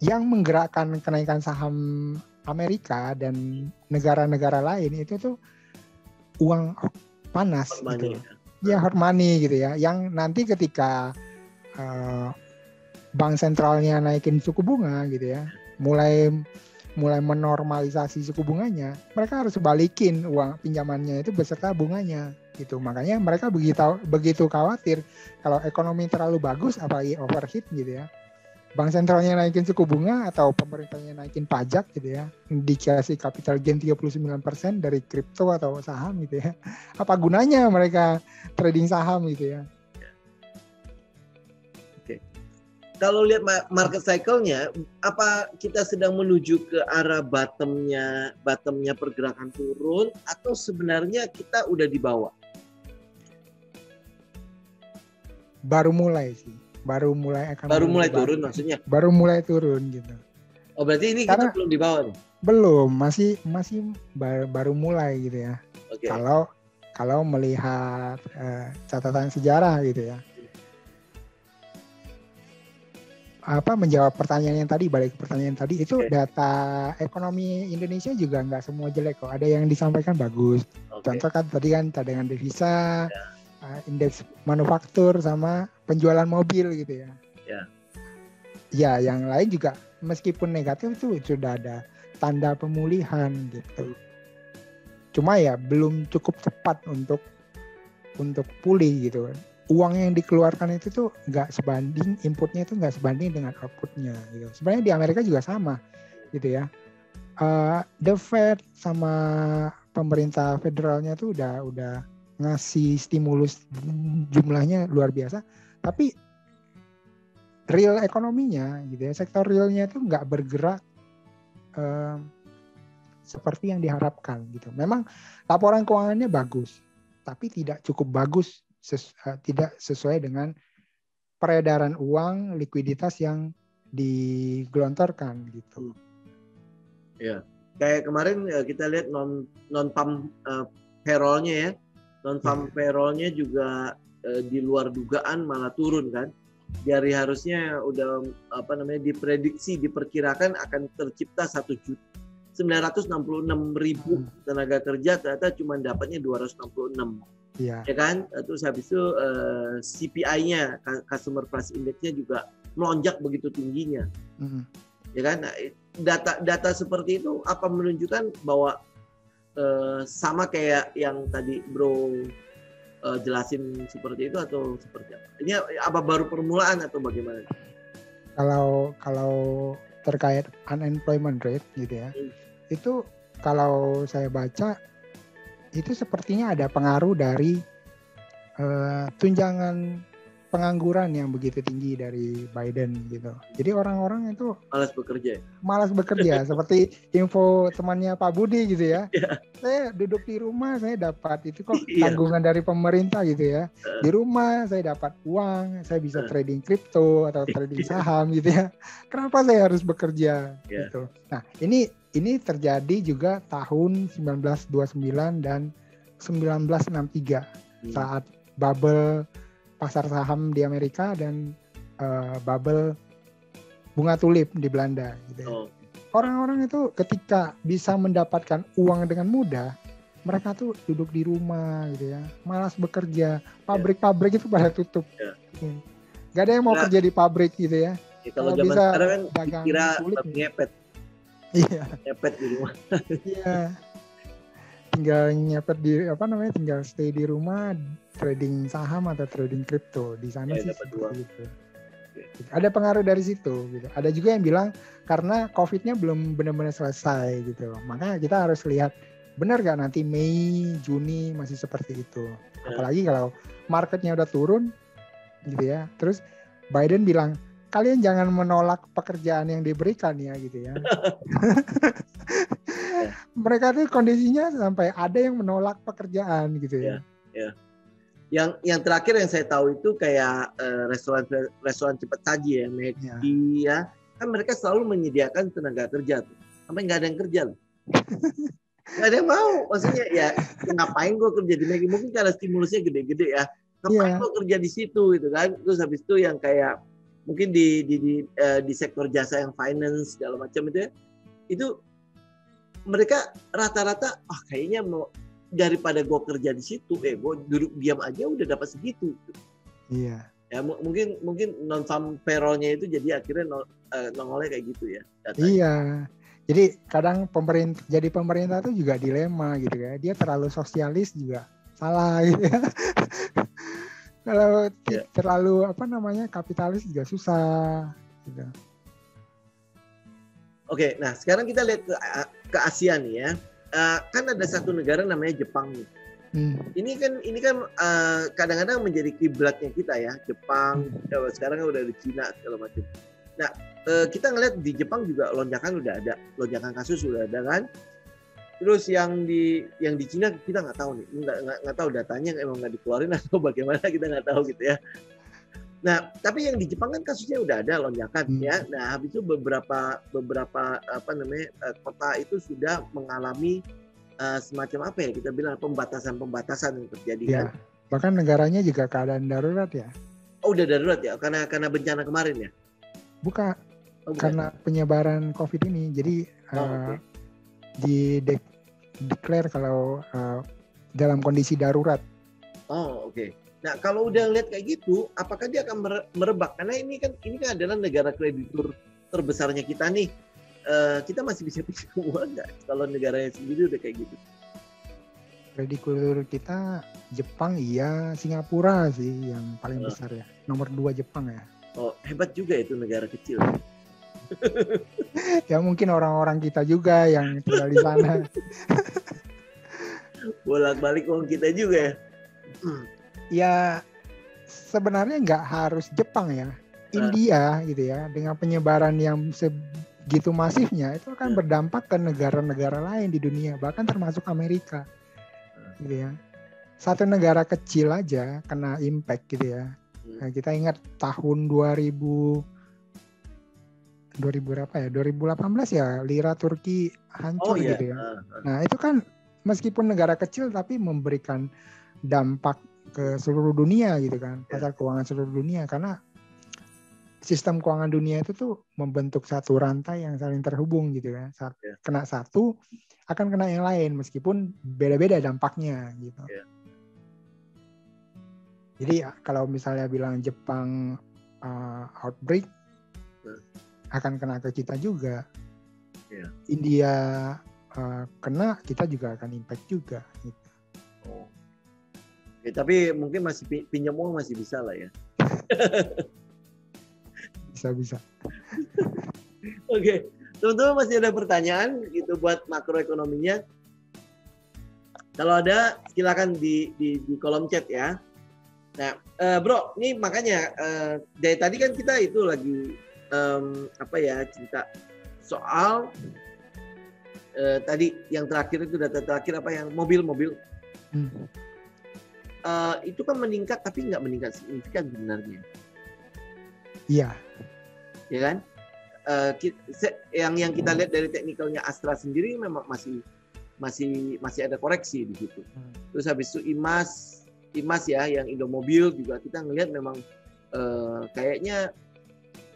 yang menggerakkan kenaikan saham Amerika dan negara-negara lain itu tuh uang panas gitu. Ya hard money gitu ya. Yang nanti ketika bank sentralnya naikin suku bunga gitu ya, mulai menormalisasi suku bunganya, mereka harus balikin uang pinjamannya itu beserta bunganya gitu. Makanya mereka begitu khawatir kalau ekonomi terlalu bagus apalagi overheat gitu ya. Bank sentralnya naikin suku bunga atau pemerintahnya naikin pajak gitu ya, dikasih capital gain 39% dari kripto atau saham gitu ya. Apa gunanya mereka trading saham gitu ya? Oke. Kalau lihat market cycle-nya, apa kita sedang menuju ke arah bottomnya pergerakan turun atau sebenarnya kita udah di bawah? Baru mulai sih. Baru mulai turun maksudnya? Baru mulai turun gitu. Oh berarti ini kita belum di bawah nih? Belum, masih baru mulai gitu ya. Okay. Kalau melihat catatan sejarah gitu ya. Menjawab pertanyaan yang tadi, balik ke pertanyaan tadi itu data ekonomi Indonesia juga nggak semua jelek kok. Ada yang disampaikan bagus. Contoh kan tadi kan cadangan devisa. Indeks manufaktur sama penjualan mobil gitu ya. Ya, yang lain juga meskipun negatif itu sudah ada tanda pemulihan gitu. Cuma ya belum cukup cepat untuk pulih gitu. uang yang dikeluarkan itu tuh nggak sebanding, inputnya itu nggak sebanding dengan outputnya gitu. Sebenarnya di Amerika juga sama gitu ya. The Fed sama pemerintah federalnya tuh udah ngasih stimulus jumlahnya luar biasa, tapi real ekonominya gitu ya, sektor realnya itu nggak bergerak seperti yang diharapkan gitu. Memang laporan keuangannya bagus, tapi tidak cukup bagus, tidak sesuai dengan peredaran uang, likuiditas yang digelontorkan gitu. Ya, kayak kemarin kita lihat non farm payroll-nya ya, non farm payroll-nya juga di luar dugaan malah turun kan. Dari harusnya udah diprediksi, diperkirakan akan tercipta 1.966.000 tenaga kerja, ternyata cuma dapatnya 266. Ya kan? Terus habis itu CPI-nya, Customer Price Index-nya juga melonjak begitu tingginya. Ya kan? Nah, data seperti itu apa menunjukkan bahwa sama kayak yang tadi Bro jelasin seperti itu atau seperti apa? Ini apa baru permulaan atau bagaimana? Kalau terkait unemployment rate gitu ya, itu kalau saya baca itu sepertinya ada pengaruh dari tunjangan pengangguran yang begitu tinggi dari Biden gitu. Jadi orang-orang itu malas bekerja seperti info temannya Pak Budi gitu ya. Saya duduk di rumah, saya dapat itu kok tanggungan dari pemerintah gitu ya. Di rumah saya dapat uang, saya bisa trading kripto atau trading saham gitu ya. Kenapa saya harus bekerja gitu. Nah, ini terjadi juga tahun 1929 dan 1963 saat bubble pasar saham di Amerika dan bubble bunga tulip di Belanda gitu. Orang-orang itu ketika bisa mendapatkan uang dengan mudah, mereka tuh duduk di rumah gitu ya, malas bekerja. Pabrik-pabrik itu pada tutup. Gak ada yang mau kerja di pabrik gitu ya. Kalau zaman sekarang kan dikira ngepet. Iya. Ngepet di rumah. Iya. Tinggal nyepet tinggal stay di rumah, trading saham atau trading kripto di sana sih gitu. Ada pengaruh dari situ gitu. Ada juga yang bilang karena COVID-nya belum benar-benar selesai gitu. Makanya kita harus lihat benar gak nanti Mei, Juni masih seperti itu. Apalagi kalau marketnya udah turun gitu ya. Terus Biden bilang kalian jangan menolak pekerjaan yang diberikan ya gitu ya. Mereka tuh kondisinya sampai ada yang menolak pekerjaan gitu ya. Yang terakhir yang saya tahu itu kayak restoran cepat saji ya, McD ya. Kan mereka selalu menyediakan tenaga kerja tuh. Sampai nggak ada yang kerja loh. Nggak ada yang mau. Maksudnya ya ngapain gue kerja di McD? Mungkin karena stimulusnya gede-gede ya. Ngapain gue kerja di situ gitu kan. Terus habis itu yang kayak mungkin di sektor jasa yang finance segala macam itu ya. Itu mereka rata-rata kayaknya mau daripada gue kerja di situ, gue duduk diam aja udah dapat segitu. Iya. Ya mungkin non farm payroll-nya itu jadi akhirnya nongolnya kayak gitu ya. Datanya. Iya. Jadi kadang pemerintah tuh juga dilema gitu ya. Dia terlalu sosialis juga salah gitu ya. Kalau terlalu kapitalis juga susah gitu. Oke, nah sekarang kita lihat ke Asia nih ya. Kan ada satu negara namanya Jepang nih. Ini kan kadang-kadang menjadi kiblatnya kita ya, Jepang. Sekarang kan udah di Cina segala macam. Nah, kita ngeliat di Jepang juga lonjakan udah ada, lonjakan kasus udah ada kan. Terus yang di Cina kita nggak tahu nih, nggak tahu datanya emang nggak dikeluarin atau bagaimana, kita nggak tahu gitu ya. Nah, tapi yang di Jepang kan kasusnya udah ada lonjakan ya. Nah, habis itu beberapa kota itu sudah mengalami semacam apa ya kita bilang pembatasan yang terjadi kan. Bahkan negaranya juga keadaan darurat ya. Oh, udah darurat ya karena bencana kemarin ya. Bukan. Karena penyebaran COVID ini. Jadi declare kalau dalam kondisi darurat. Oh, oke. Nah, kalau udah lihat kayak gitu, apakah dia akan merebak? Karena ini kan adalah negara kreditur terbesarnya kita nih. Kita masih bisa pinjam uang nggak? Kalau negaranya sendiri udah kayak gitu. kreditur kita Jepang iya, Singapura sih yang paling besar ya. Nomor 2 Jepang ya. Oh, hebat juga itu negara kecil. Ya mungkin orang-orang kita juga yang tinggal di sana. Bolak-balik uang kita juga ya. Ya sebenarnya nggak harus Jepang ya. India gitu ya, dengan penyebaran yang segitu masifnya itu akan berdampak ke negara-negara lain di dunia, bahkan termasuk Amerika gitu ya. Satu negara kecil aja kena impact gitu ya. Nah, kita ingat tahun 2000 berapa ya, 2018 ya, lira Turki hancur gitu ya. Nah itu kan meskipun negara kecil tapi memberikan dampak ke seluruh dunia gitu kan, pasar keuangan seluruh dunia, karena sistem keuangan dunia itu tuh membentuk satu rantai yang saling terhubung gitu kan. Saat kena satu akan kena yang lain meskipun beda-beda dampaknya gitu. Jadi kalau misalnya bilang Jepang outbreak akan kena ke kita juga. India kena, kita juga akan impact juga gitu. Tapi mungkin masih pinjam uang masih bisa lah ya. Bisa. Oke, teman-teman masih ada pertanyaan gitu buat makroekonominya? Kalau ada silakan di kolom chat ya. Nah, bro, ini makanya dari tadi kan kita itu lagi cerita soal tadi yang terakhir itu data terakhir apa yang mobil. Itu kan meningkat tapi nggak meningkat signifikan sebenarnya. Iya. Ya kan? Yang kita lihat dari teknikalnya Astra sendiri memang masih ada koreksi di situ. Terus habis itu IMAS ya, yang Indomobil juga kita ngelihat memang kayaknya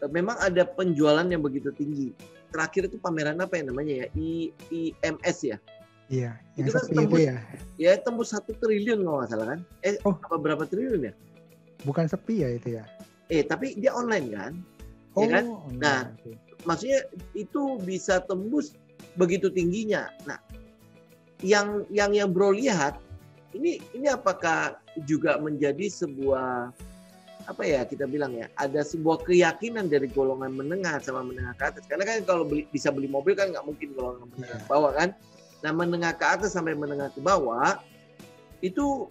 memang ada penjualan yang begitu tinggi. Terakhir itu pameran apa yang namanya ya, IMS ya. Iya, yang itu kan tembus, itu ya. Ya tembus 1 triliun kalau nggak salah kan? Apa berapa triliun ya? Bukan sepi ya itu ya. Tapi dia online kan? Ya kan? Nah, maksudnya itu bisa tembus begitu tingginya. Nah, yang bro lihat ini apakah juga menjadi sebuah apa ya kita bilang ya, ada sebuah keyakinan dari golongan menengah sama menengah ke atas. Karena kan kalau bisa beli mobil kan nggak mungkin golongan menengah ke bawah kan. Nah, menengah ke atas sampai menengah ke bawah itu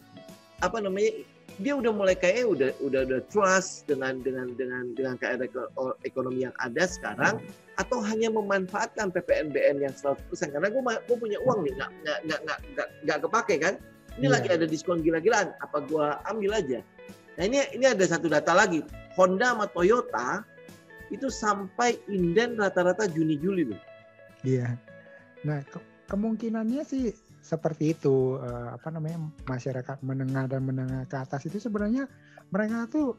apa namanya? Dia udah mulai kayak udah trust dengan keadaan ekonomi yang ada sekarang, atau hanya memanfaatkan PPNBM yang 100% karena gue punya uang nih nggak kepake kan, ini lagi ada diskon gila-gilaan, apa gue ambil aja. Nah ini ada satu data lagi, Honda sama Toyota itu sampai inden rata-rata Juni-Juli loh. Iya. Nah kemungkinannya sih seperti itu, masyarakat menengah dan menengah ke atas itu sebenarnya mereka tuh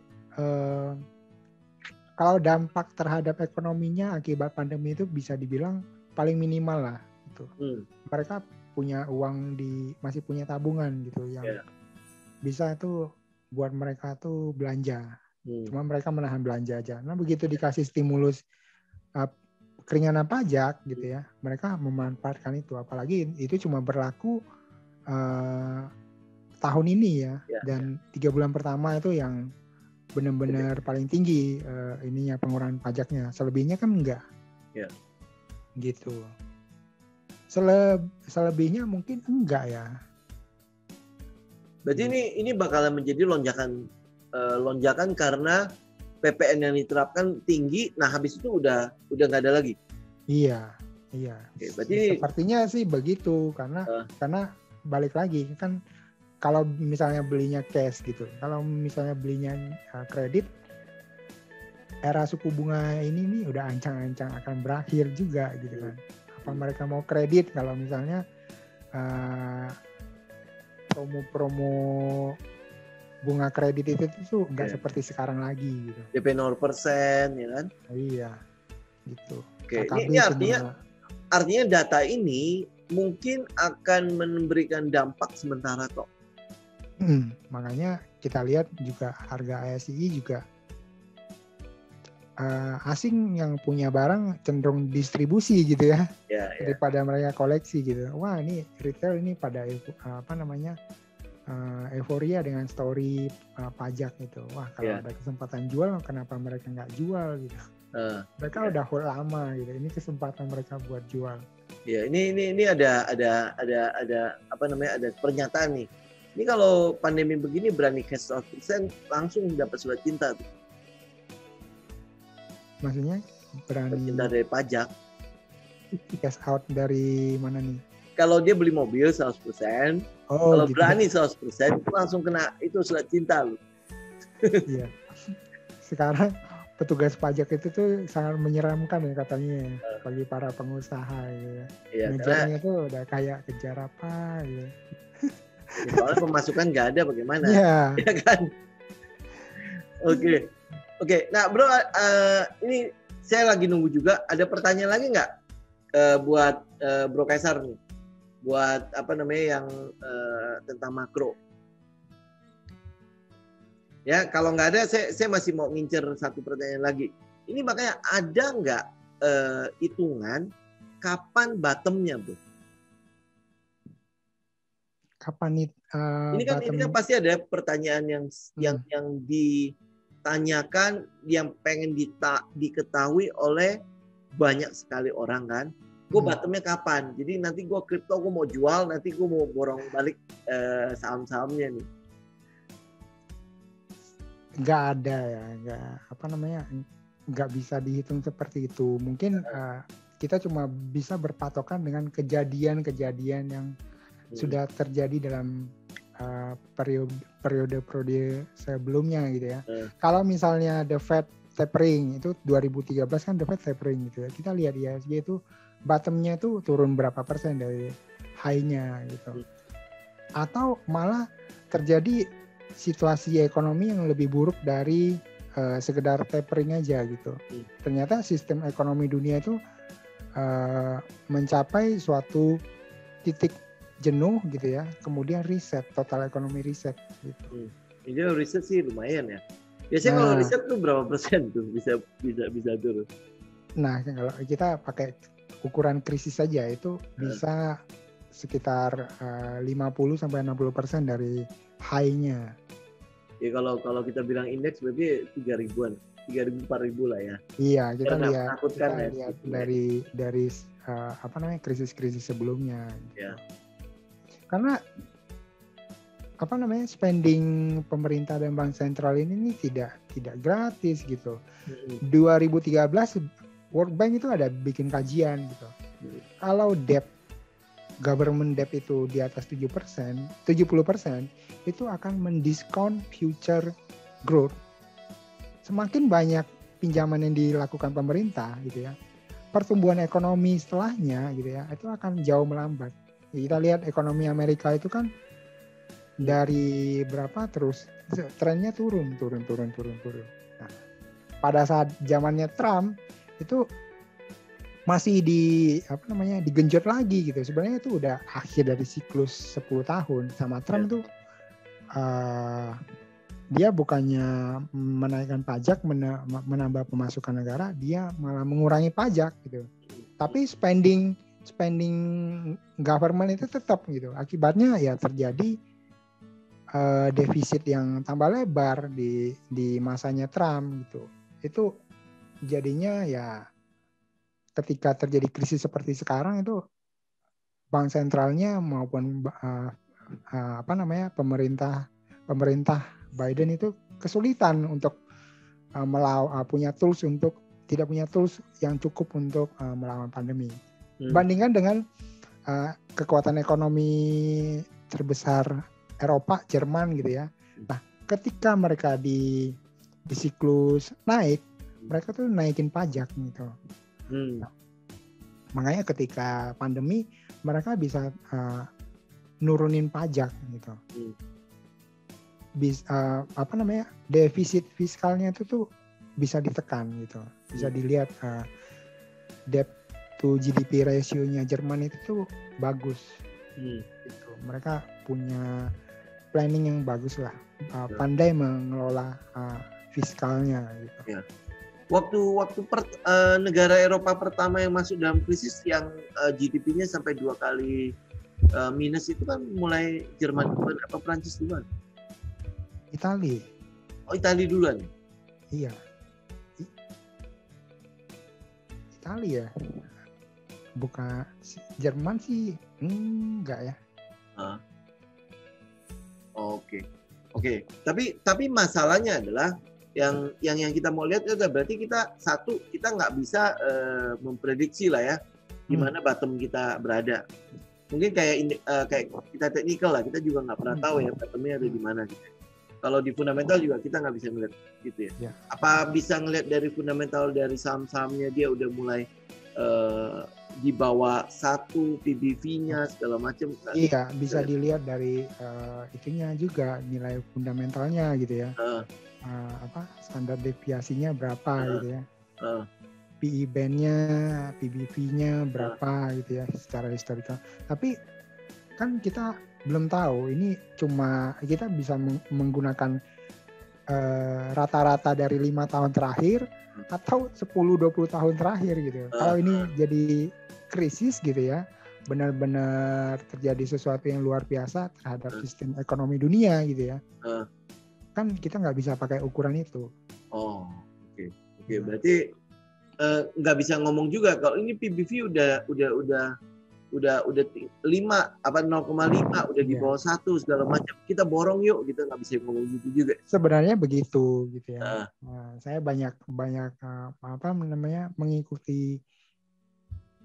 kalau dampak terhadap ekonominya akibat pandemi itu bisa dibilang paling minimal lah gitu. Mereka punya uang masih punya tabungan gitu yang bisa tuh buat mereka tuh belanja. Cuma mereka menahan belanja aja. Nah begitu dikasih stimulus keringanan pajak gitu ya, mereka memanfaatkan itu, apalagi itu cuma berlaku tahun ini ya, dan 3 bulan pertama itu yang benar-benar paling tinggi ininya pengurangan pajaknya, selebihnya kan enggak gitu. Selebihnya mungkin enggak ya. Berarti ini bakalan menjadi lonjakan karena PPN yang diterapkan tinggi, nah habis itu udah nggak ada lagi. Iya. Oke, berarti sepertinya sih begitu karena balik lagi kan, kalau misalnya belinya cash gitu, kalau misalnya belinya kredit, era suku bunga ini nih udah ancang-ancang akan berakhir juga gitu kan. Apa mereka mau kredit kalau misalnya promo bunga kredit itu tuh nggak seperti sekarang lagi gitu. DP 0% ya kan? Iya, gitu. Oke, ini artinya data ini mungkin akan memberikan dampak sementara kok. Makanya kita lihat juga harga ASI juga asing yang punya barang cenderung distribusi gitu ya, Ya. daripada mereka koleksi gitu. Wah, ini retail ini pada euforia dengan story pajak gitu. Wah, kalau ada kesempatan jual, kenapa mereka nggak jual gitu? Mereka udah hold lama gitu. Ini kesempatan mereka buat jual. Ya, ini ada apa namanya, ada pernyataan nih. Ini kalau pandemi begini berani cash out persen langsung dapat surat cinta tuh. Maksudnya berani cinta dari pajak. Cash out dari mana nih? Kalau dia beli mobil 100%, kalau gitu. berani 100% itu langsung kena itu surat cinta lu. Iya. Sekarang petugas pajak itu tuh sangat menyeramkan ya katanya bagi para pengusaha ya. Ngejarnya tuh udah kayak kejar apa gitu. Ya, soalnya pemasukan nggak ada bagaimana? Ya kan? Oke. Nah, bro, ini saya lagi nunggu juga. Ada pertanyaan lagi nggak buat Bro Kaisar nih? Buat apa namanya yang tentang makro? Ya, kalau nggak ada, saya masih mau ngincer satu pertanyaan lagi. Ini makanya ada nggak hitungan kapan bottomnya, bro? Kapan ini kan pasti ada pertanyaan yang ditanyakan, yang pengen diketahui oleh banyak sekali orang kan. Gue bottomnya kapan? Jadi nanti gue kripto gue mau jual, nanti gue mau borong balik saham-sahamnya nih. Nggak ada ya, nggak bisa dihitung seperti itu. Mungkin kita cuma bisa berpatokan dengan kejadian-kejadian yang sudah terjadi dalam periode sebelumnya gitu ya. Kalau misalnya the Fed tapering itu 2013 kan the Fed tapering gitu ya. Kita lihat IHSG itu bottomnya itu turun berapa persen dari high-nya gitu. Atau malah terjadi situasi ekonomi yang lebih buruk dari sekedar tapering aja gitu. Ternyata sistem ekonomi dunia itu mencapai suatu titik jenuh gitu ya, kemudian reset, total ekonomi reset gitu. Jadi reset sih lumayan ya. Biasanya kalau reset tuh berapa persen tuh bisa turun? Nah, kalau kita pakai ukuran krisis saja itu bisa sekitar 50-60% dari high-nya. Ya kalau kita bilang indeks berarti 3.000-an, 3.000 4.000 lah ya. Iya, kita lihat dari krisis-krisis sebelumnya. Gitu. Ya. Karena spending pemerintah dan bank sentral ini tidak gratis gitu. 2013 World Bank itu ada bikin kajian gitu. Kalau government debt itu di atas 70%, itu akan mendiskon future growth. Semakin banyak pinjaman yang dilakukan pemerintah gitu ya, pertumbuhan ekonomi setelahnya gitu ya, itu akan jauh melambat. Kita lihat ekonomi Amerika itu kan dari berapa terus trennya turun. Nah, pada saat zamannya Trump itu masih digenjot lagi gitu. Sebenarnya itu udah akhir dari siklus 10 tahun sama Trump tuh dia bukannya menaikkan pajak, menambah pemasukan negara, dia malah mengurangi pajak gitu. Tapi spending government itu tetap gitu. Akibatnya ya terjadi defisit yang tambah lebar di masanya Trump gitu. Itu jadinya ya ketika terjadi krisis seperti sekarang itu bank sentralnya maupun pemerintah Biden itu kesulitan untuk tidak punya tools yang cukup untuk melawan pandemi. Bandingkan dengan kekuatan ekonomi terbesar Eropa, Jerman gitu ya. Nah, ketika mereka di siklus naik, mereka tuh naikin pajak gitu. Nah, makanya ketika pandemi mereka bisa nurunin pajak gitu. Defisit fiskalnya itu tuh bisa ditekan gitu. Bisa dilihat debt to GDP ratio-nya Jerman itu tuh bagus. Gitu. Mereka punya planning yang bagus lah, pandai mengelola fiskalnya gitu. Negara Eropa pertama yang masuk dalam krisis yang GDP-nya sampai 2 kali minus itu kan mulai Jerman duluan apa Prancis duluan? Itali. Oh, Itali duluan. Iya. Itali ya. Bukan Jerman sih enggak ya. Oke. Tapi masalahnya adalah yang kita mau lihat itu berarti kita nggak bisa memprediksi lah ya di mana bottom kita berada. Mungkin kayak kita teknikal lah, kita juga nggak pernah tahu ya bottomnya ada di mana gitu. Kalau di fundamental juga kita nggak bisa ngeliat gitu ya. Apa bisa ngeliat dari fundamental dari saham-sahamnya dia udah mulai di bawah 1 PBV-nya segala macam. Iya, bisa dilihat dari itunya juga nilai fundamentalnya gitu ya. Standar deviasinya berapa gitu ya. PE band-nya, PBV-nya berapa gitu ya secara historical. Tapi kan kita belum tahu, ini cuma kita bisa menggunakan rata-rata dari 5 tahun terakhir atau 10-20 tahun terakhir gitu. Kalau ini jadi krisis gitu ya, benar-benar terjadi sesuatu yang luar biasa terhadap sistem ekonomi dunia gitu ya. Kan kita nggak bisa pakai ukuran itu. Oh, oke. Berarti nggak bisa ngomong juga kalau ini PBV udah 5 apa 0,5 udah di bawah 1 segala macam. Kita borong yuk, kita nggak bisa ngomong gitu juga. Sebenarnya begitu gitu ya. Saya banyak mengikuti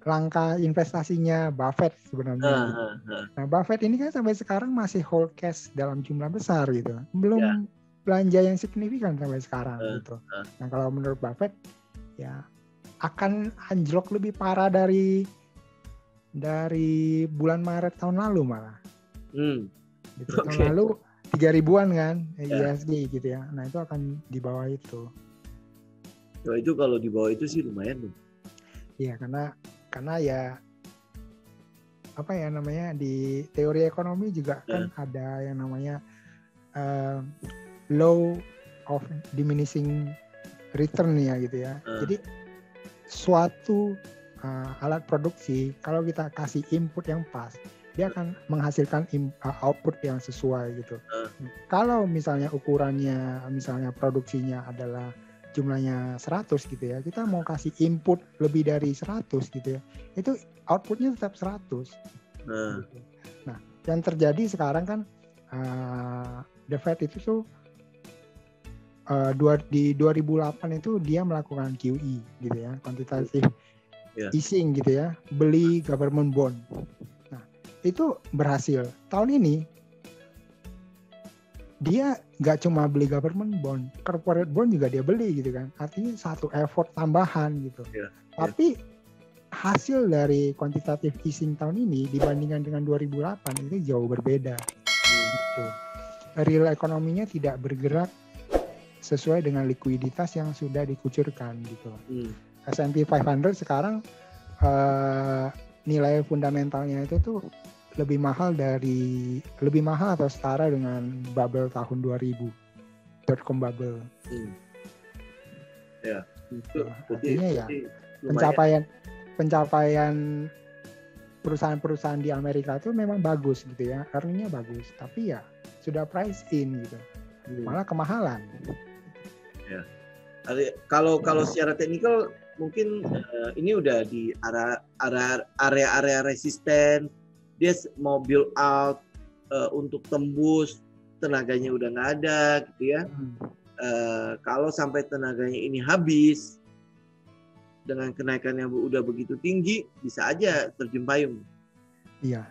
langkah investasinya Buffett sebenarnya. Nah, Buffett ini kan sampai sekarang masih hold cash dalam jumlah besar gitu. Belum belanja yang signifikan sampai sekarang gitu. Nah, kalau menurut Buffett ya akan anjlok lebih parah dari bulan Maret tahun lalu malah. Gitu. Tahun lalu 3.000-an kan ISG gitu ya. Nah, itu akan di bawah itu. Itu kalau di bawah itu sih lumayan tuh. Iya, karena ya apa ya namanya di teori ekonomi juga kan ada yang namanya law of diminishing return ya gitu ya. Jadi suatu alat produksi kalau kita kasih input yang pas, dia akan menghasilkan output yang sesuai gitu. Kalau misalnya ukurannya misalnya produksinya adalah jumlahnya 100 gitu ya, kita mau kasih input lebih dari 100 gitu ya, itu outputnya tetap 100. Nah, yang terjadi sekarang kan The Fed itu tuh di 2008 itu dia melakukan QE gitu ya, quantitative easing gitu ya, beli government bond. Nah, itu berhasil. Tahun ini dia nggak cuma beli government bond, corporate bond juga dia beli gitu kan. Artinya satu effort tambahan gitu. Tapi hasil dari quantitative easing tahun ini dibandingkan dengan 2008 itu jauh berbeda. Gitu. Real ekonominya tidak bergerak sesuai dengan likuiditas yang sudah dikucurkan gitu. S&P 500 sekarang nilai fundamentalnya itu tuh lebih mahal atau setara dengan bubble tahun 2000, .com bubble. Ya, itu artinya ya pencapaian perusahaan-perusahaan di Amerika itu memang bagus gitu ya, earningnya bagus, tapi ya sudah price in gitu, malah kemahalan. Ya, kalau secara teknikal mungkin ini udah di area resisten, dia mau build out untuk tembus, tenaganya udah nggak ada gitu ya. Kalau sampai tenaganya ini habis dengan kenaikan yang udah begitu tinggi, bisa aja terjun payung. Iya.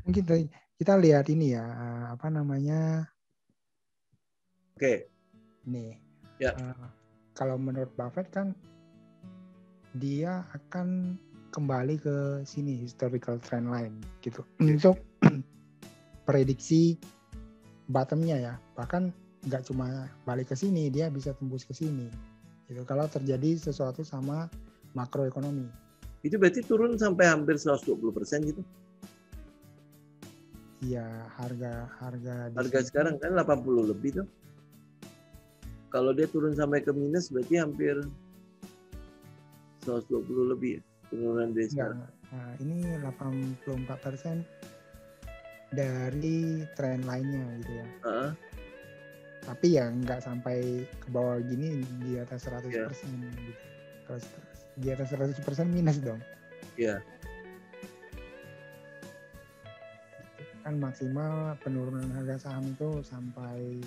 Mungkin kita lihat ini ya, apa namanya? Oke. Nih. Ya. Kalau menurut Buffett kan dia akan kembali ke sini historical trend line gitu untuk prediksi bottomnya ya, bahkan nggak cuma balik ke sini, dia bisa tembus ke sini gitu kalau terjadi sesuatu sama makroekonomi. Itu berarti turun sampai hampir 120% gitu. Iya, harga sekarang kan 80 lebih tuh. kalau dia turun sampai ke minus berarti hampir 120 lebih ya penurunan dari sekarang. Nah, ini 84% dari tren lainnya gitu ya. Tapi ya nggak sampai ke bawah gini, di atas 100% gitu. Kalau di atas 100% minus dong. Iya. Kan maksimal penurunan harga saham itu sampai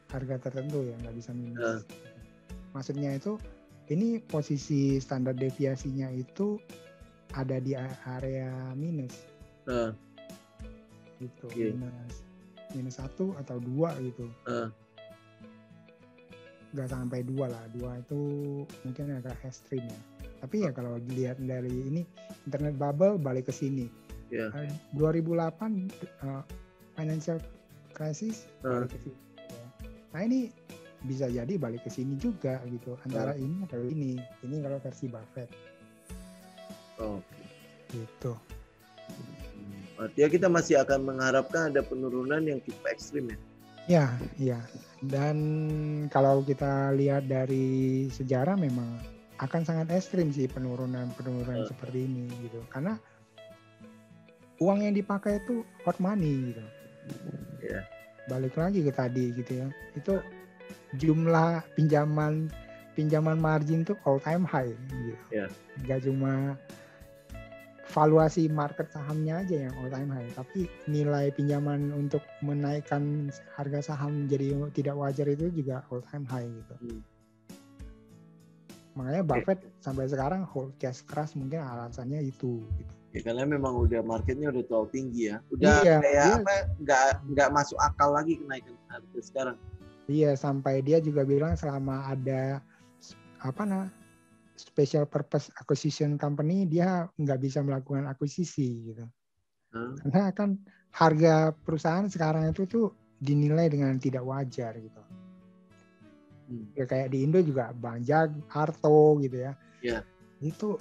harga tertentu ya, nggak bisa minus. Maksudnya itu ini posisi standar deviasinya itu ada di area minus. Gitu. Minus 1 atau 2 gitu. Nggak sampai 2 lah. 2 itu mungkin agak ekstrim ya. Tapi ya kalau dilihat dari ini, internet bubble balik ke sini. 2008 financial crisis balik ke sini. Nah ini bisa jadi balik ke sini juga gitu. Antara ini atau ini. Ini kalau versi Buffett. Gitu. Artinya kita masih akan mengharapkan ada penurunan yang cukup ekstrim ya? Ya. Dan kalau kita lihat dari sejarah memang akan sangat ekstrim sih penurunan seperti ini gitu. Karena uang yang dipakai itu hot money gitu. Balik lagi ke tadi gitu ya. Itu jumlah pinjaman margin tuh all time high gitu. Gak cuma valuasi market sahamnya aja yang all time high, tapi nilai pinjaman untuk menaikkan harga saham jadi tidak wajar itu juga all time high gitu. Makanya Buffett sampai sekarang hold cash keras, mungkin alasannya itu gitu. Ya karena memang udah marketnya udah terlalu tinggi ya. Udah kayak nggak masuk akal lagi kenaikan harga sekarang. Iya, sampai dia juga bilang selama ada special purpose acquisition company dia nggak bisa melakukan akuisisi gitu. Karena kan harga perusahaan sekarang itu tuh dinilai dengan tidak wajar gitu. Ya kayak di Indo juga Bang Arto gitu ya. Itu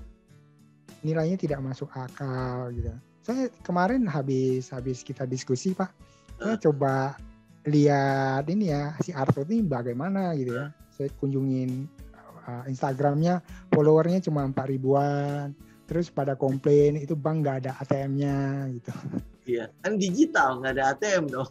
nilainya tidak masuk akal gitu. Saya kemarin habis kita diskusi Pak, saya coba lihat ini ya si Arto ini bagaimana gitu ya. Saya kunjungin Instagramnya, followernya cuma 4.000-an, terus pada komplain itu bang nggak ada ATM-nya gitu. Iya, kan digital nggak ada ATM dong.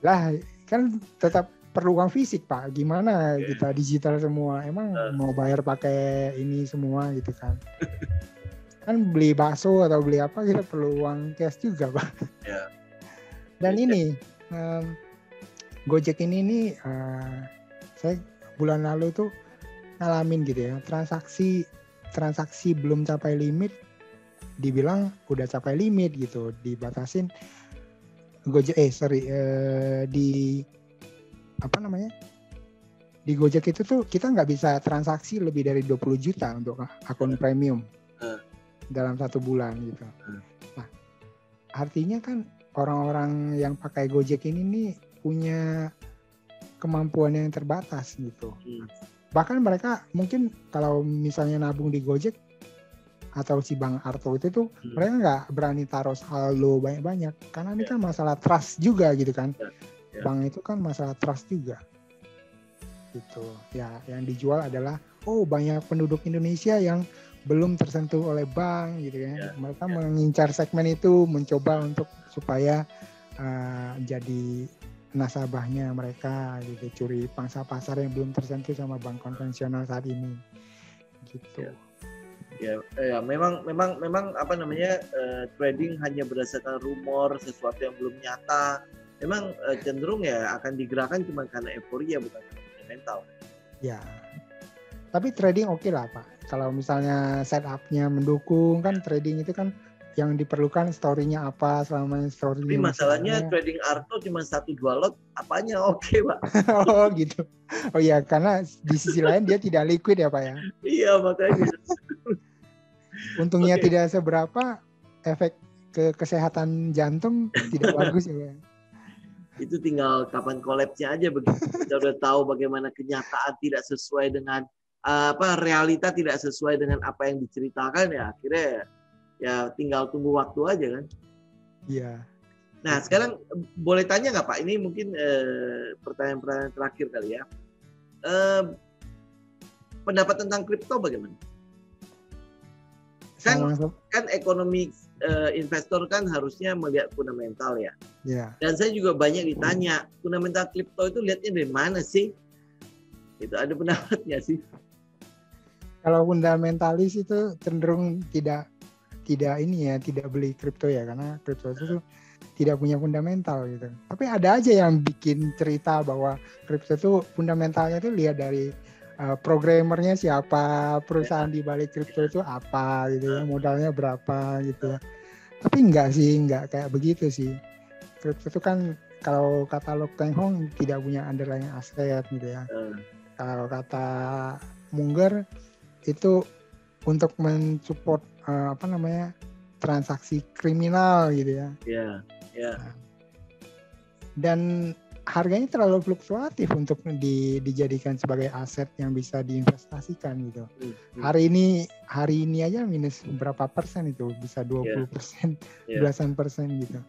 Lah kan tetap perlu uang fisik Pak, gimana kita digital semua, emang mau bayar pakai ini semua gitu kan. Kan beli bakso atau beli apa kita perlu uang cash juga Pak. Dan ini Gojek ini saya bulan lalu tuh ngalamin gitu ya, transaksi belum capai limit dibilang udah capai limit gitu, dibatasin Gojek di Gojek itu tuh kita nggak bisa transaksi lebih dari 20 juta untuk akun premium dalam 1 bulan gitu. Nah, artinya kan orang-orang yang pakai Gojek ini nih punya kemampuan yang terbatas gitu. Bahkan mereka mungkin kalau misalnya nabung di Gojek atau si Bang Arto itu tuh mereka nggak berani taruh saldo banyak-banyak karena ini kan masalah trust juga gitu kan. Bank itu kan masalah trust juga gitu ya. Yang dijual adalah banyak penduduk Indonesia yang belum tersentuh oleh bank gitu ya. Mereka mengincar segmen itu, mencoba untuk supaya jadi nasabahnya mereka gitu, curi pangsa pasar yang belum tersentuh sama bank konvensional saat ini gitu. Ya memang trading hanya berdasarkan rumor, sesuatu yang belum nyata. Memang cenderung ya akan digerakkan cuma karena euforia, bukan karena mental. Ya. Tapi trading oke lah Pak. Kalau misalnya setup-nya mendukung kan, trading itu kan yang diperlukan story-nya apa, selama story-nya. Tapi masalahnya trading Arto cuma 1-2 lot, apanya oke Pak. Oh gitu. Oh iya, karena di sisi lain dia tidak liquid ya Pak ya. Iya makanya. Untungnya tidak seberapa, efek ke kesehatan jantung tidak bagus ya Pak. Itu tinggal kapan collapse-nya aja begitu. Kita udah tahu bagaimana kenyataan tidak sesuai dengan realita tidak sesuai dengan apa yang diceritakan ya akhirnya ya tinggal tunggu waktu aja kan. Iya. Nah sekarang boleh tanya nggak Pak? Ini mungkin pertanyaan terakhir kali ya. pendapat tentang kripto bagaimana? Kan ekonomi investor kan harusnya melihat fundamental ya. Yeah. Dan saya juga banyak ditanya, fundamental kripto itu lihatnya dari mana sih? Itu ada pendapatnya sih. Kalau fundamentalis itu cenderung tidak beli kripto ya, karena kripto itu tidak punya fundamental gitu. Tapi ada aja yang bikin cerita bahwa kripto itu fundamentalnya itu lihat dari programmernya siapa, perusahaan di balik kripto itu apa gitu ya, modalnya berapa gitu ya. Tapi enggak kayak begitu sih. Kripto itu kan kalau kata Lok Teng Hong tidak punya underlying aset gitu ya. Kalau kata Munger itu untuk mensupport transaksi kriminal gitu ya. Iya. Dan harganya terlalu fluktuatif untuk dijadikan sebagai aset yang bisa diinvestasikan gitu. Hari ini aja minus berapa persen itu, bisa 20%, belasan persen gitu.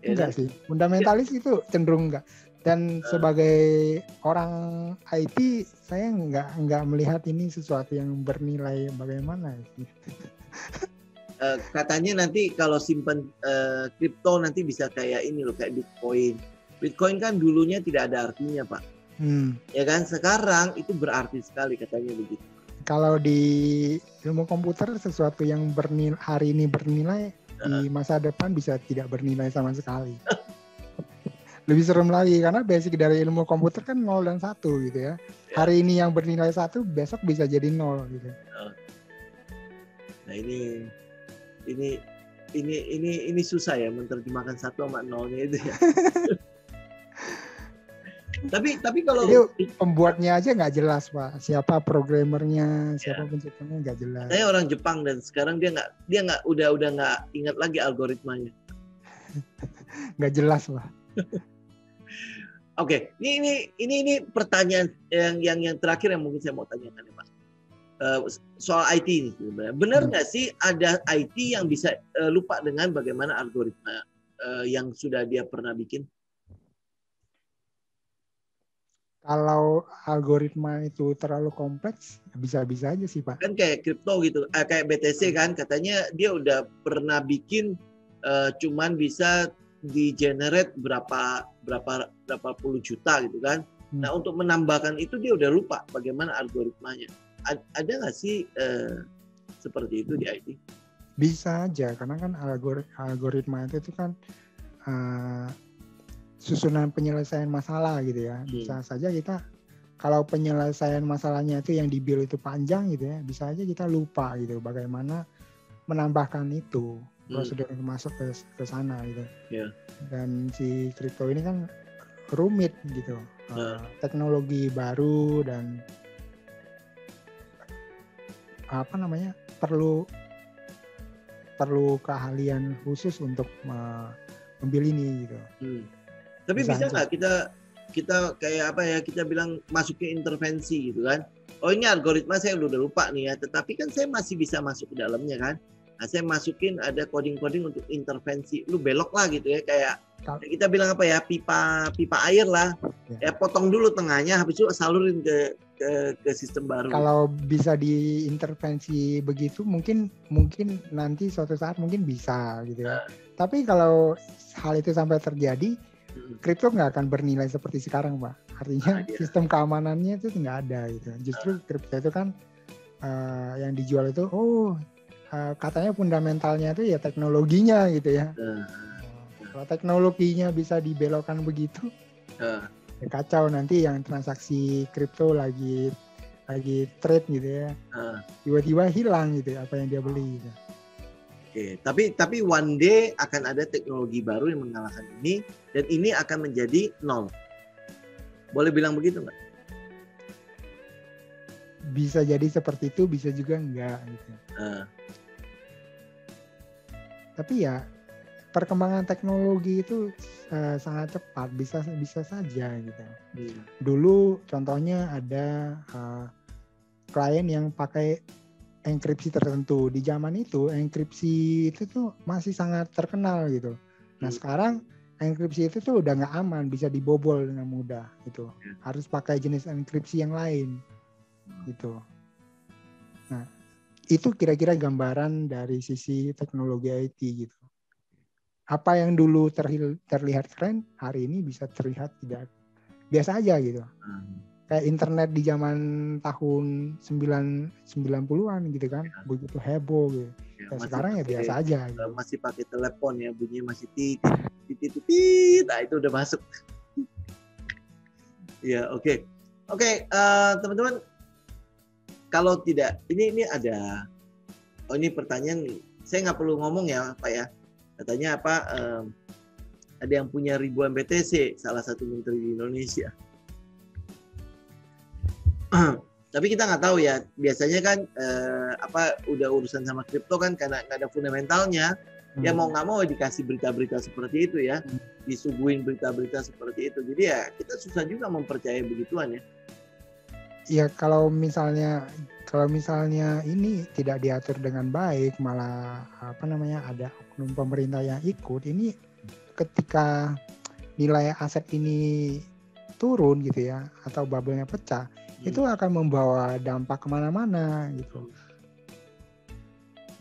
Enggak sih, fundamentalis itu cenderung enggak. Dan sebagai orang IT, saya enggak melihat ini sesuatu yang bernilai bagaimana sih. Katanya nanti kalau simpan kripto nanti bisa kayak ini loh, kayak Bitcoin. Bitcoin kan dulunya tidak ada artinya, Pak. Ya kan, sekarang itu berarti sekali katanya begitu. Kalau di ilmu komputer sesuatu yang hari ini bernilai di masa depan bisa tidak bernilai sama sekali. Lebih serem lagi karena basic dari ilmu komputer kan 0 dan 1 gitu ya. Hari ini yang bernilai 1 besok bisa jadi 0 gitu. Nah, ini susah ya menerjemahkan 1 sama 0-nya itu ya. Tapi kalau jadi pembuatnya aja nggak jelas, Pak. Siapa programmernya, siapa penciptanya nggak jelas. Saya orang Jepang dan sekarang dia nggak udah nggak ingat lagi algoritmanya. Nggak jelas, Pak. Oke, ini pertanyaan yang terakhir yang mungkin saya mau tanyakan ya, Pak. Soal IT ini sebenarnya. Benar nggak sih ada IT yang bisa lupa dengan bagaimana algoritma yang sudah dia pernah bikin? Kalau algoritma itu terlalu kompleks, bisa-bisa aja sih, Pak. Kan kayak kripto gitu, kayak BTC kan, katanya dia udah pernah bikin cuman bisa di-generate berapa puluh juta gitu kan. Nah, untuk menambahkan itu dia udah lupa bagaimana algoritmanya. Ada nggak sih seperti itu di IT? Bisa aja, karena kan algoritma itu kan susunan penyelesaian masalah gitu ya. Bisa saja kita kalau penyelesaian masalahnya itu yang di-build itu panjang gitu ya, bisa aja kita lupa gitu bagaimana menambahkan itu prosedur yang masuk ke sana gitu. Dan si kripto ini kan rumit gitu. Teknologi baru dan perlu keahlian khusus untuk memilih ini gitu. Tapi bisa nggak kita kayak apa ya, kita bilang masukin intervensi gitu kan? Oh, ini algoritma saya udah lupa nih ya, tetapi kan saya masih bisa masuk ke dalamnya kan? Nah, saya masukin ada coding-coding untuk intervensi, lu belok lah gitu ya, kayak kita bilang apa ya, pipa air lah, ya potong dulu tengahnya, habis itu salurin ke sistem baru. Kalau bisa diintervensi begitu, mungkin nanti suatu saat mungkin bisa gitu ya. Tapi kalau hal itu sampai terjadi, kripto nggak akan bernilai seperti sekarang, Pak. Artinya sistem keamanannya itu nggak ada gitu. Justru kripto itu kan yang dijual itu, katanya fundamentalnya itu ya teknologinya gitu ya. Kalau teknologinya bisa dibelokkan begitu, ya kacau, nanti yang transaksi kripto lagi trade gitu ya, tiba-tiba hilang gitu apa yang dia beli. Gitu. Oke, tapi one day akan ada teknologi baru yang mengalahkan ini, dan ini akan menjadi nol. Boleh bilang begitu nggak? Bisa jadi seperti itu, bisa juga enggak gitu. Tapi ya perkembangan teknologi itu sangat cepat, bisa saja gitu. Dulu contohnya ada klien yang pakai enkripsi tertentu. Di zaman itu enkripsi itu tuh masih sangat terkenal gitu. Nah sekarang enkripsi itu tuh udah nggak aman, bisa dibobol dengan mudah gitu. Harus pakai jenis enkripsi yang lain gitu. Nah, itu kira-kira gambaran dari sisi teknologi IT gitu. Apa yang dulu terlihat keren, hari ini bisa terlihat tidak biasa aja gitu. Kayak internet di zaman tahun 90-an gitu kan, begitu heboh gitu. Ya, sekarang ya biasa aja gitu. Masih pakai telepon ya, bunyinya masih tit, nah itu udah masuk. Ya, oke. Teman-teman, kalau tidak, ini ada, ini pertanyaan, saya nggak perlu ngomong ya Pak ya. Katanya apa, ada yang punya ribuan BTC, salah satu menteri di Indonesia. Tapi kita nggak tahu ya, biasanya kan udah urusan sama kripto kan karena nggak ada fundamentalnya, ya mau nggak mau dikasih berita-berita seperti itu ya, disuguhin berita-berita seperti itu. Jadi ya kita susah juga mempercayai begituan ya. Ya kalau misalnya ini tidak diatur dengan baik, malah ada oknum pemerintah yang ikut, ini ketika nilai aset ini turun gitu ya, atau bubble-nya pecah, itu akan membawa dampak kemana-mana gitu.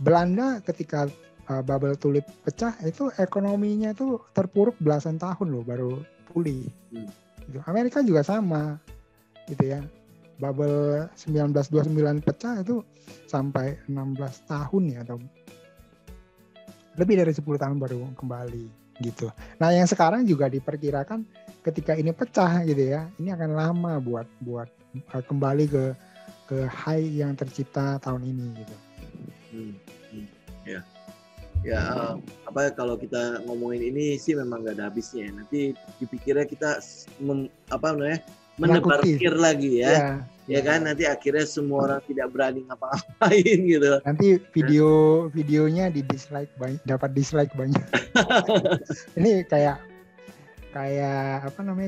Belanda ketika bubble tulip pecah, itu ekonominya tuh terpuruk belasan tahun loh baru pulih. Gitu. Amerika juga sama gitu ya. Bubble 1929 pecah itu sampai 16 tahun ya, atau lebih dari 10 tahun baru kembali gitu. Nah yang sekarang juga diperkirakan ketika ini pecah gitu ya, ini akan lama buat kembali ke high yang tercipta tahun ini gitu. Kalau kita ngomongin ini sih memang gak ada habisnya. Nanti dipikirnya kita menebarkir lagi ya. Ya kan, nanti akhirnya semua orang tidak berani ngapa-ngapain gitu. Nanti videonya dapat dislike banyak. Ini kayak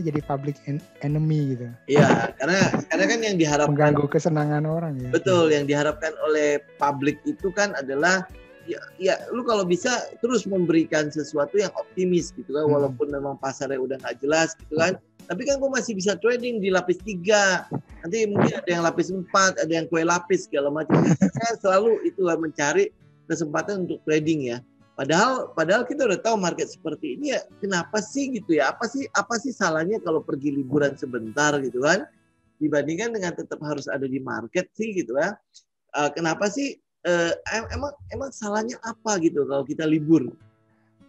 jadi public enemy gitu. Iya, karena kan yang diharapkan mengganggu kesenangan orang ya. Betul, yang diharapkan oleh publik itu kan adalah ya lu kalau bisa terus memberikan sesuatu yang optimis gitu kan, walaupun memang pasarnya udah nggak jelas gitu kan. Tapi kan gue masih bisa trading di lapis 3. Nanti mungkin ada yang lapis 4, ada yang kue lapis segala macam. Saya selalu itu mencari kesempatan untuk trading ya. Padahal kita udah tahu market seperti ini ya, kenapa sih gitu ya? Apa sih salahnya kalau pergi liburan sebentar gitu kan? Dibandingkan dengan tetap harus ada di market sih gitu ya. Kenapa sih emang salahnya apa gitu kalau kita libur?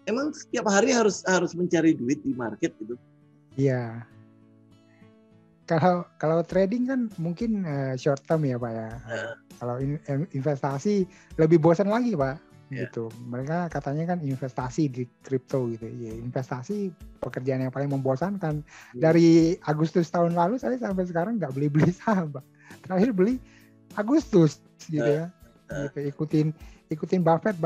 Emang setiap hari harus mencari duit di market gitu? Iya. Kalau trading kan mungkin short term ya Pak ya. Kalau investasi lebih bosan lagi Pak. Gitu. Mereka katanya kan investasi di kripto gitu. Ya, investasi pekerjaan yang paling membosankan. Dari Agustus tahun lalu saya sampai sekarang nggak beli saham Pak. Terakhir beli Agustus gitu ya. Gitu. Ikutin Buffett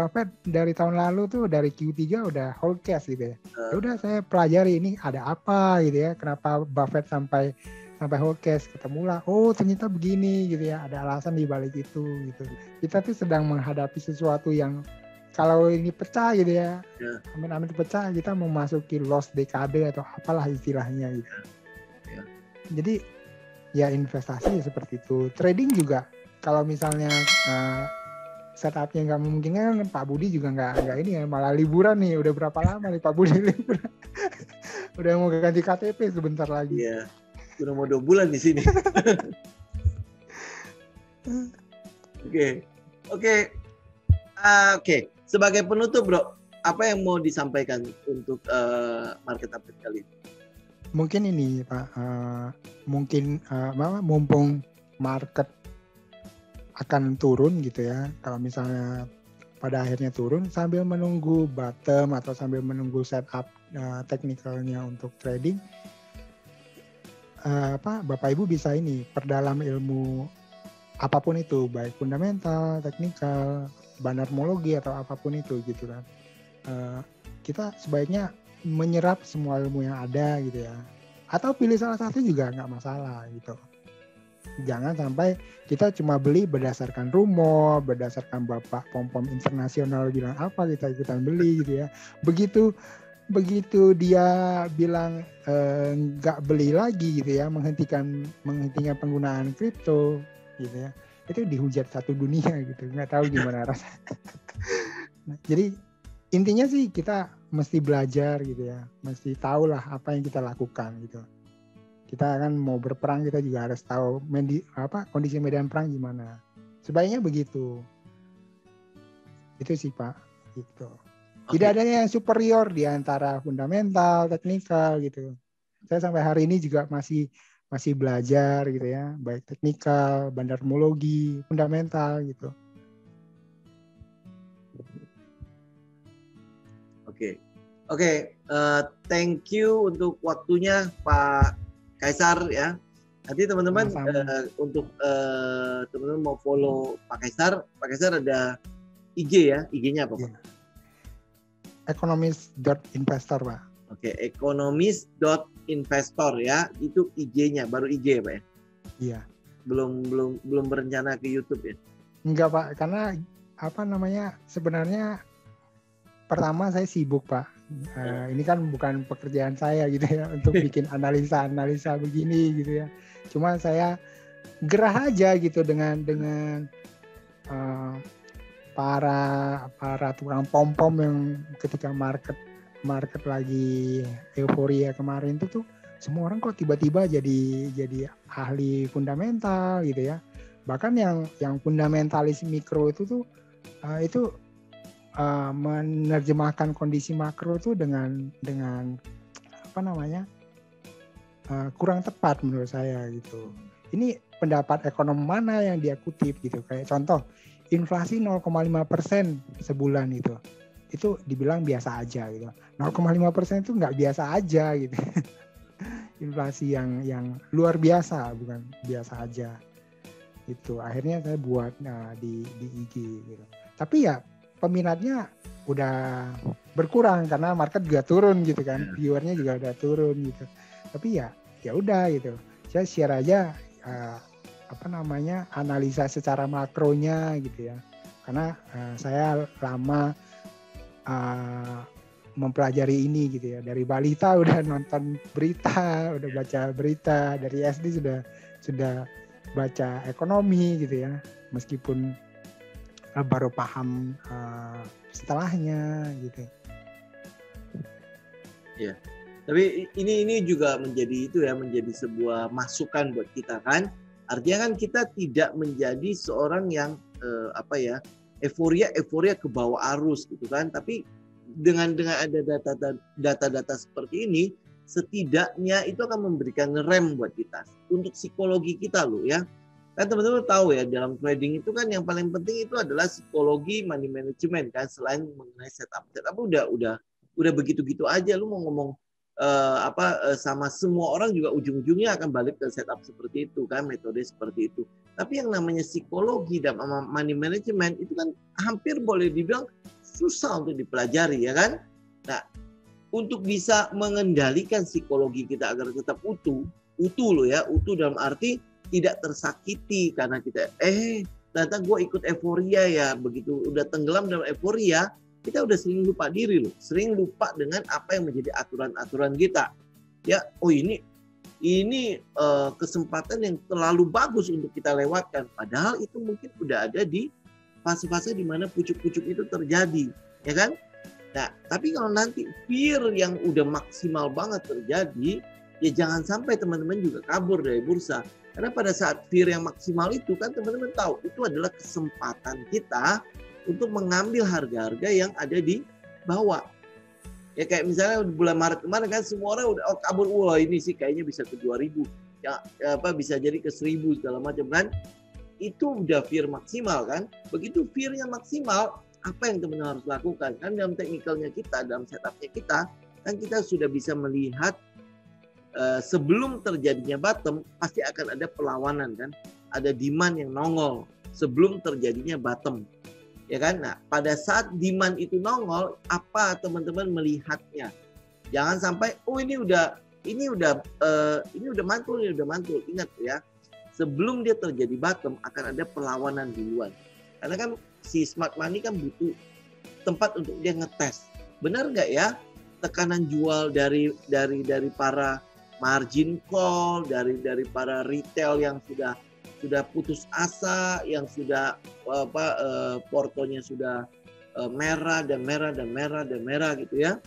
dari tahun lalu tuh, dari Q3 udah hold cash gitu ya. Ya udah saya pelajari ini ada apa gitu ya, kenapa Buffett sampai hold cash, ketemulah ternyata begini gitu ya, ada alasan di balik itu gitu. Kita tuh sedang menghadapi sesuatu yang kalau ini pecah gitu ya, amin pecah, kita memasuki lost decade atau apalah istilahnya gitu. Jadi ya investasi seperti itu. Trading juga kalau misalnya setupnya nggak memungkinkan, Pak Budi juga nggak ini ya, malah liburan nih. Udah berapa lama nih Pak Budi liburan? Udah mau ganti KTP sebentar lagi. Iya, udah mau 2 bulan di sini. Oke. Sebagai penutup Bro, apa yang mau disampaikan untuk market update kali ini? Mungkin ini Pak, mumpung market akan turun gitu ya, kalau misalnya pada akhirnya turun, sambil menunggu bottom atau sambil menunggu setup teknikalnya untuk trading, Bapak Ibu bisa ini perdalam ilmu apapun itu, baik fundamental, teknikal, banarmologi atau apapun itu gitu kan. Kita sebaiknya menyerap semua ilmu yang ada gitu ya, atau pilih salah satu juga nggak masalah gitu. Jangan sampai kita cuma beli berdasarkan rumor, berdasarkan Bapak Pom-Pom Internasional bilang apa, kita ikutan beli gitu ya. Begitu begitu dia bilang nggak beli lagi gitu ya, menghentikan penggunaan kripto gitu ya, itu dihujat satu dunia gitu, nggak tahu gimana rasanya. Nah, jadi intinya sih kita mesti belajar gitu ya, mesti tahu lah apa yang kita lakukan gitu. Kita kan mau berperang, kita juga harus tahu kondisi medan perang gimana. Sebaiknya begitu. Itu sih Pak, gitu. Tidak ada yang superior di antara fundamental, teknikal gitu. Saya sampai hari ini juga masih belajar gitu ya, baik teknikal, bandarmologi, fundamental gitu. Oke. Thank you untuk waktunya Pak Kaisar ya. Nanti teman-teman untuk teman-teman mau follow Pak Kaisar ada IG ya, IG-nya apa Pak? Economist.investor Pak. Oke, economist.investor ya, itu IG-nya, baru IG ya Pak ya? Iya. Belum berencana ke YouTube ya? Enggak Pak, karena sebenarnya pertama saya sibuk Pak. Ini kan bukan pekerjaan saya gitu ya untuk bikin analisa begini gitu ya. Cuma saya gerah aja gitu dengan para tukang pom-pom yang ketika market lagi euforia kemarin itu tuh semua orang kok tiba-tiba jadi ahli fundamental gitu ya. Bahkan yang fundamentalis mikro itu tuh menerjemahkan kondisi makro itu dengan kurang tepat menurut saya gitu. Ini pendapat ekonom mana yang dia kutip gitu, kayak contoh inflasi 0,5% sebulan itu dibilang biasa aja gitu. 0,5% itu nggak biasa aja gitu. Inflasi yang luar biasa, bukan biasa aja. Itu akhirnya saya buat di IG gitu. Tapi ya peminatnya udah berkurang karena market juga turun gitu kan, viewernya juga udah turun gitu. Tapi ya udah gitu. Saya share aja analisa secara makronya gitu ya. Karena saya lama mempelajari ini gitu ya. Dari balita udah nonton berita, udah baca berita, dari SD sudah baca ekonomi gitu ya. Meskipun baru paham setelahnya gitu. Ya. Tapi ini juga menjadi sebuah masukan buat kita kan. Artinya kan kita tidak menjadi seorang yang euforia ke bawah arus gitu kan. Tapi dengan ada data-data seperti ini, setidaknya itu akan memberikan rem buat kita untuk psikologi kita loh ya. Kan teman-teman tahu ya, dalam trading itu kan yang paling penting itu adalah psikologi money management kan, selain mengenai setup udah begitu-gitu aja. Lu mau ngomong sama semua orang juga ujung-ujungnya akan balik ke setup seperti itu kan, metode seperti itu. Tapi yang namanya psikologi dan money management itu kan hampir boleh dibilang susah untuk dipelajari ya kan. Nah, untuk bisa mengendalikan psikologi kita agar tetap utuh loh ya, utuh dalam arti tidak tersakiti karena kita ternyata gue ikut euforia ya, begitu udah tenggelam dalam euforia kita udah sering lupa diri loh, sering lupa dengan apa yang menjadi aturan-aturan kita ya. Ini kesempatan yang terlalu bagus untuk kita lewatkan, padahal itu mungkin udah ada di fase-fase di mana pucuk-pucuk itu terjadi ya kan. Nah, tapi kalau nanti fear yang udah maksimal banget terjadi, ya jangan sampai teman-teman juga kabur dari bursa. Karena pada saat fear yang maksimal itu kan teman-teman tahu itu adalah kesempatan kita untuk mengambil harga-harga yang ada di bawah. Ya kayak misalnya bulan Maret kemarin kan semua orang udah kabur, wah ini sih kayaknya bisa ke 2.000. Ya bisa jadi ke 1.000 segala macam kan. Itu udah fear maksimal kan. Begitu fear-nya maksimal, apa yang teman-teman harus lakukan? Kan dalam teknikalnya kita, dalam setupnya kita, kan kita sudah bisa melihat sebelum terjadinya bottom pasti akan ada perlawanan kan, ada demand yang nongol sebelum terjadinya bottom ya kan. Nah, pada saat demand itu nongol, apa teman-teman melihatnya? Jangan sampai ini udah mantul. Ingat ya, sebelum dia terjadi bottom akan ada perlawanan duluan. Karena kan si smart money kan butuh tempat untuk dia ngetes, benar nggak ya tekanan jual dari para margin call, dari para retail yang sudah putus asa, yang sudah portonya sudah merah gitu ya,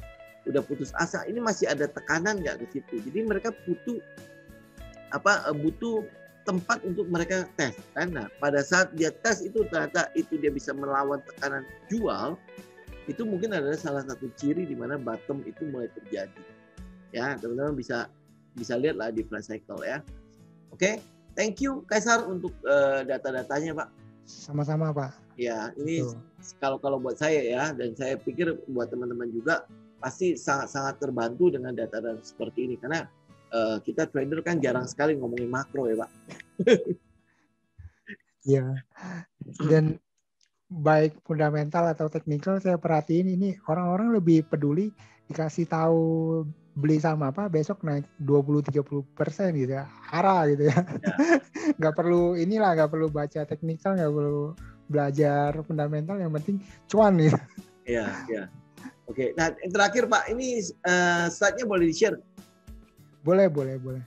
udah putus asa. Ini masih ada tekanan nggak ke situ? Jadi mereka butuh tempat untuk mereka tes kan. Nah, pada saat dia tes itu ternyata itu dia bisa melawan tekanan jual, itu mungkin adalah salah satu ciri di mana bottom itu mulai terjadi. Ya, teman-teman bisa lihatlah di flash cycle ya. Oke, thank you Kaisar untuk data-datanya, Pak. Sama-sama, Pak. Ya, ini kalau buat saya ya, dan saya pikir buat teman-teman juga pasti sangat terbantu dengan data-data seperti ini, karena kita trader kan jarang sekali ngomongin makro ya, Pak. Ya, dan baik fundamental atau teknikal saya perhatiin ini orang-orang lebih peduli dikasih tahu beli saham apa besok naik 20-30% gitu ya, arah gitu ya. Nggak perlu nggak perlu baca teknikal, nggak perlu belajar fundamental, yang penting cuan gitu. Iya. Oke, nah yang terakhir Pak, ini slide-nya boleh di-share? Boleh.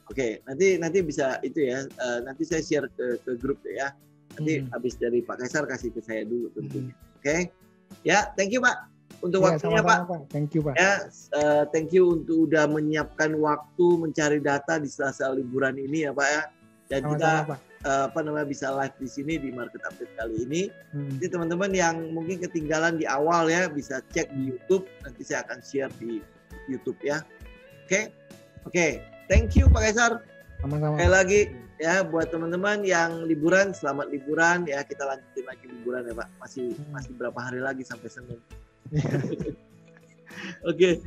Oke, nanti bisa itu ya. Nanti saya share ke grup ya. Nanti habis dari Pak Kaisar kasih ke saya dulu tentunya. Oke. Ya, thank you Pak untuk waktunya Pak. Thank you Pak. Ya, thank you untuk udah menyiapkan waktu mencari data di sela-sela liburan ini ya Pak ya. Dan kita bisa live di sini di Market Update kali ini. Jadi teman-teman yang mungkin ketinggalan di awal ya bisa cek di YouTube. Nanti saya akan share di YouTube ya. Oke, thank you Pak Kaisar. Sama-sama. Sekali lagi ya buat teman-teman yang liburan, selamat liburan ya, kita lanjutin lagi liburan ya Pak. Masih berapa hari lagi sampai Senin. Oke.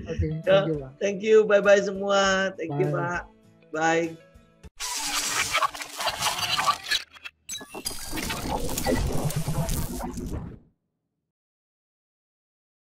Thank you. Bye-bye semua. Thank you Pak. Bye.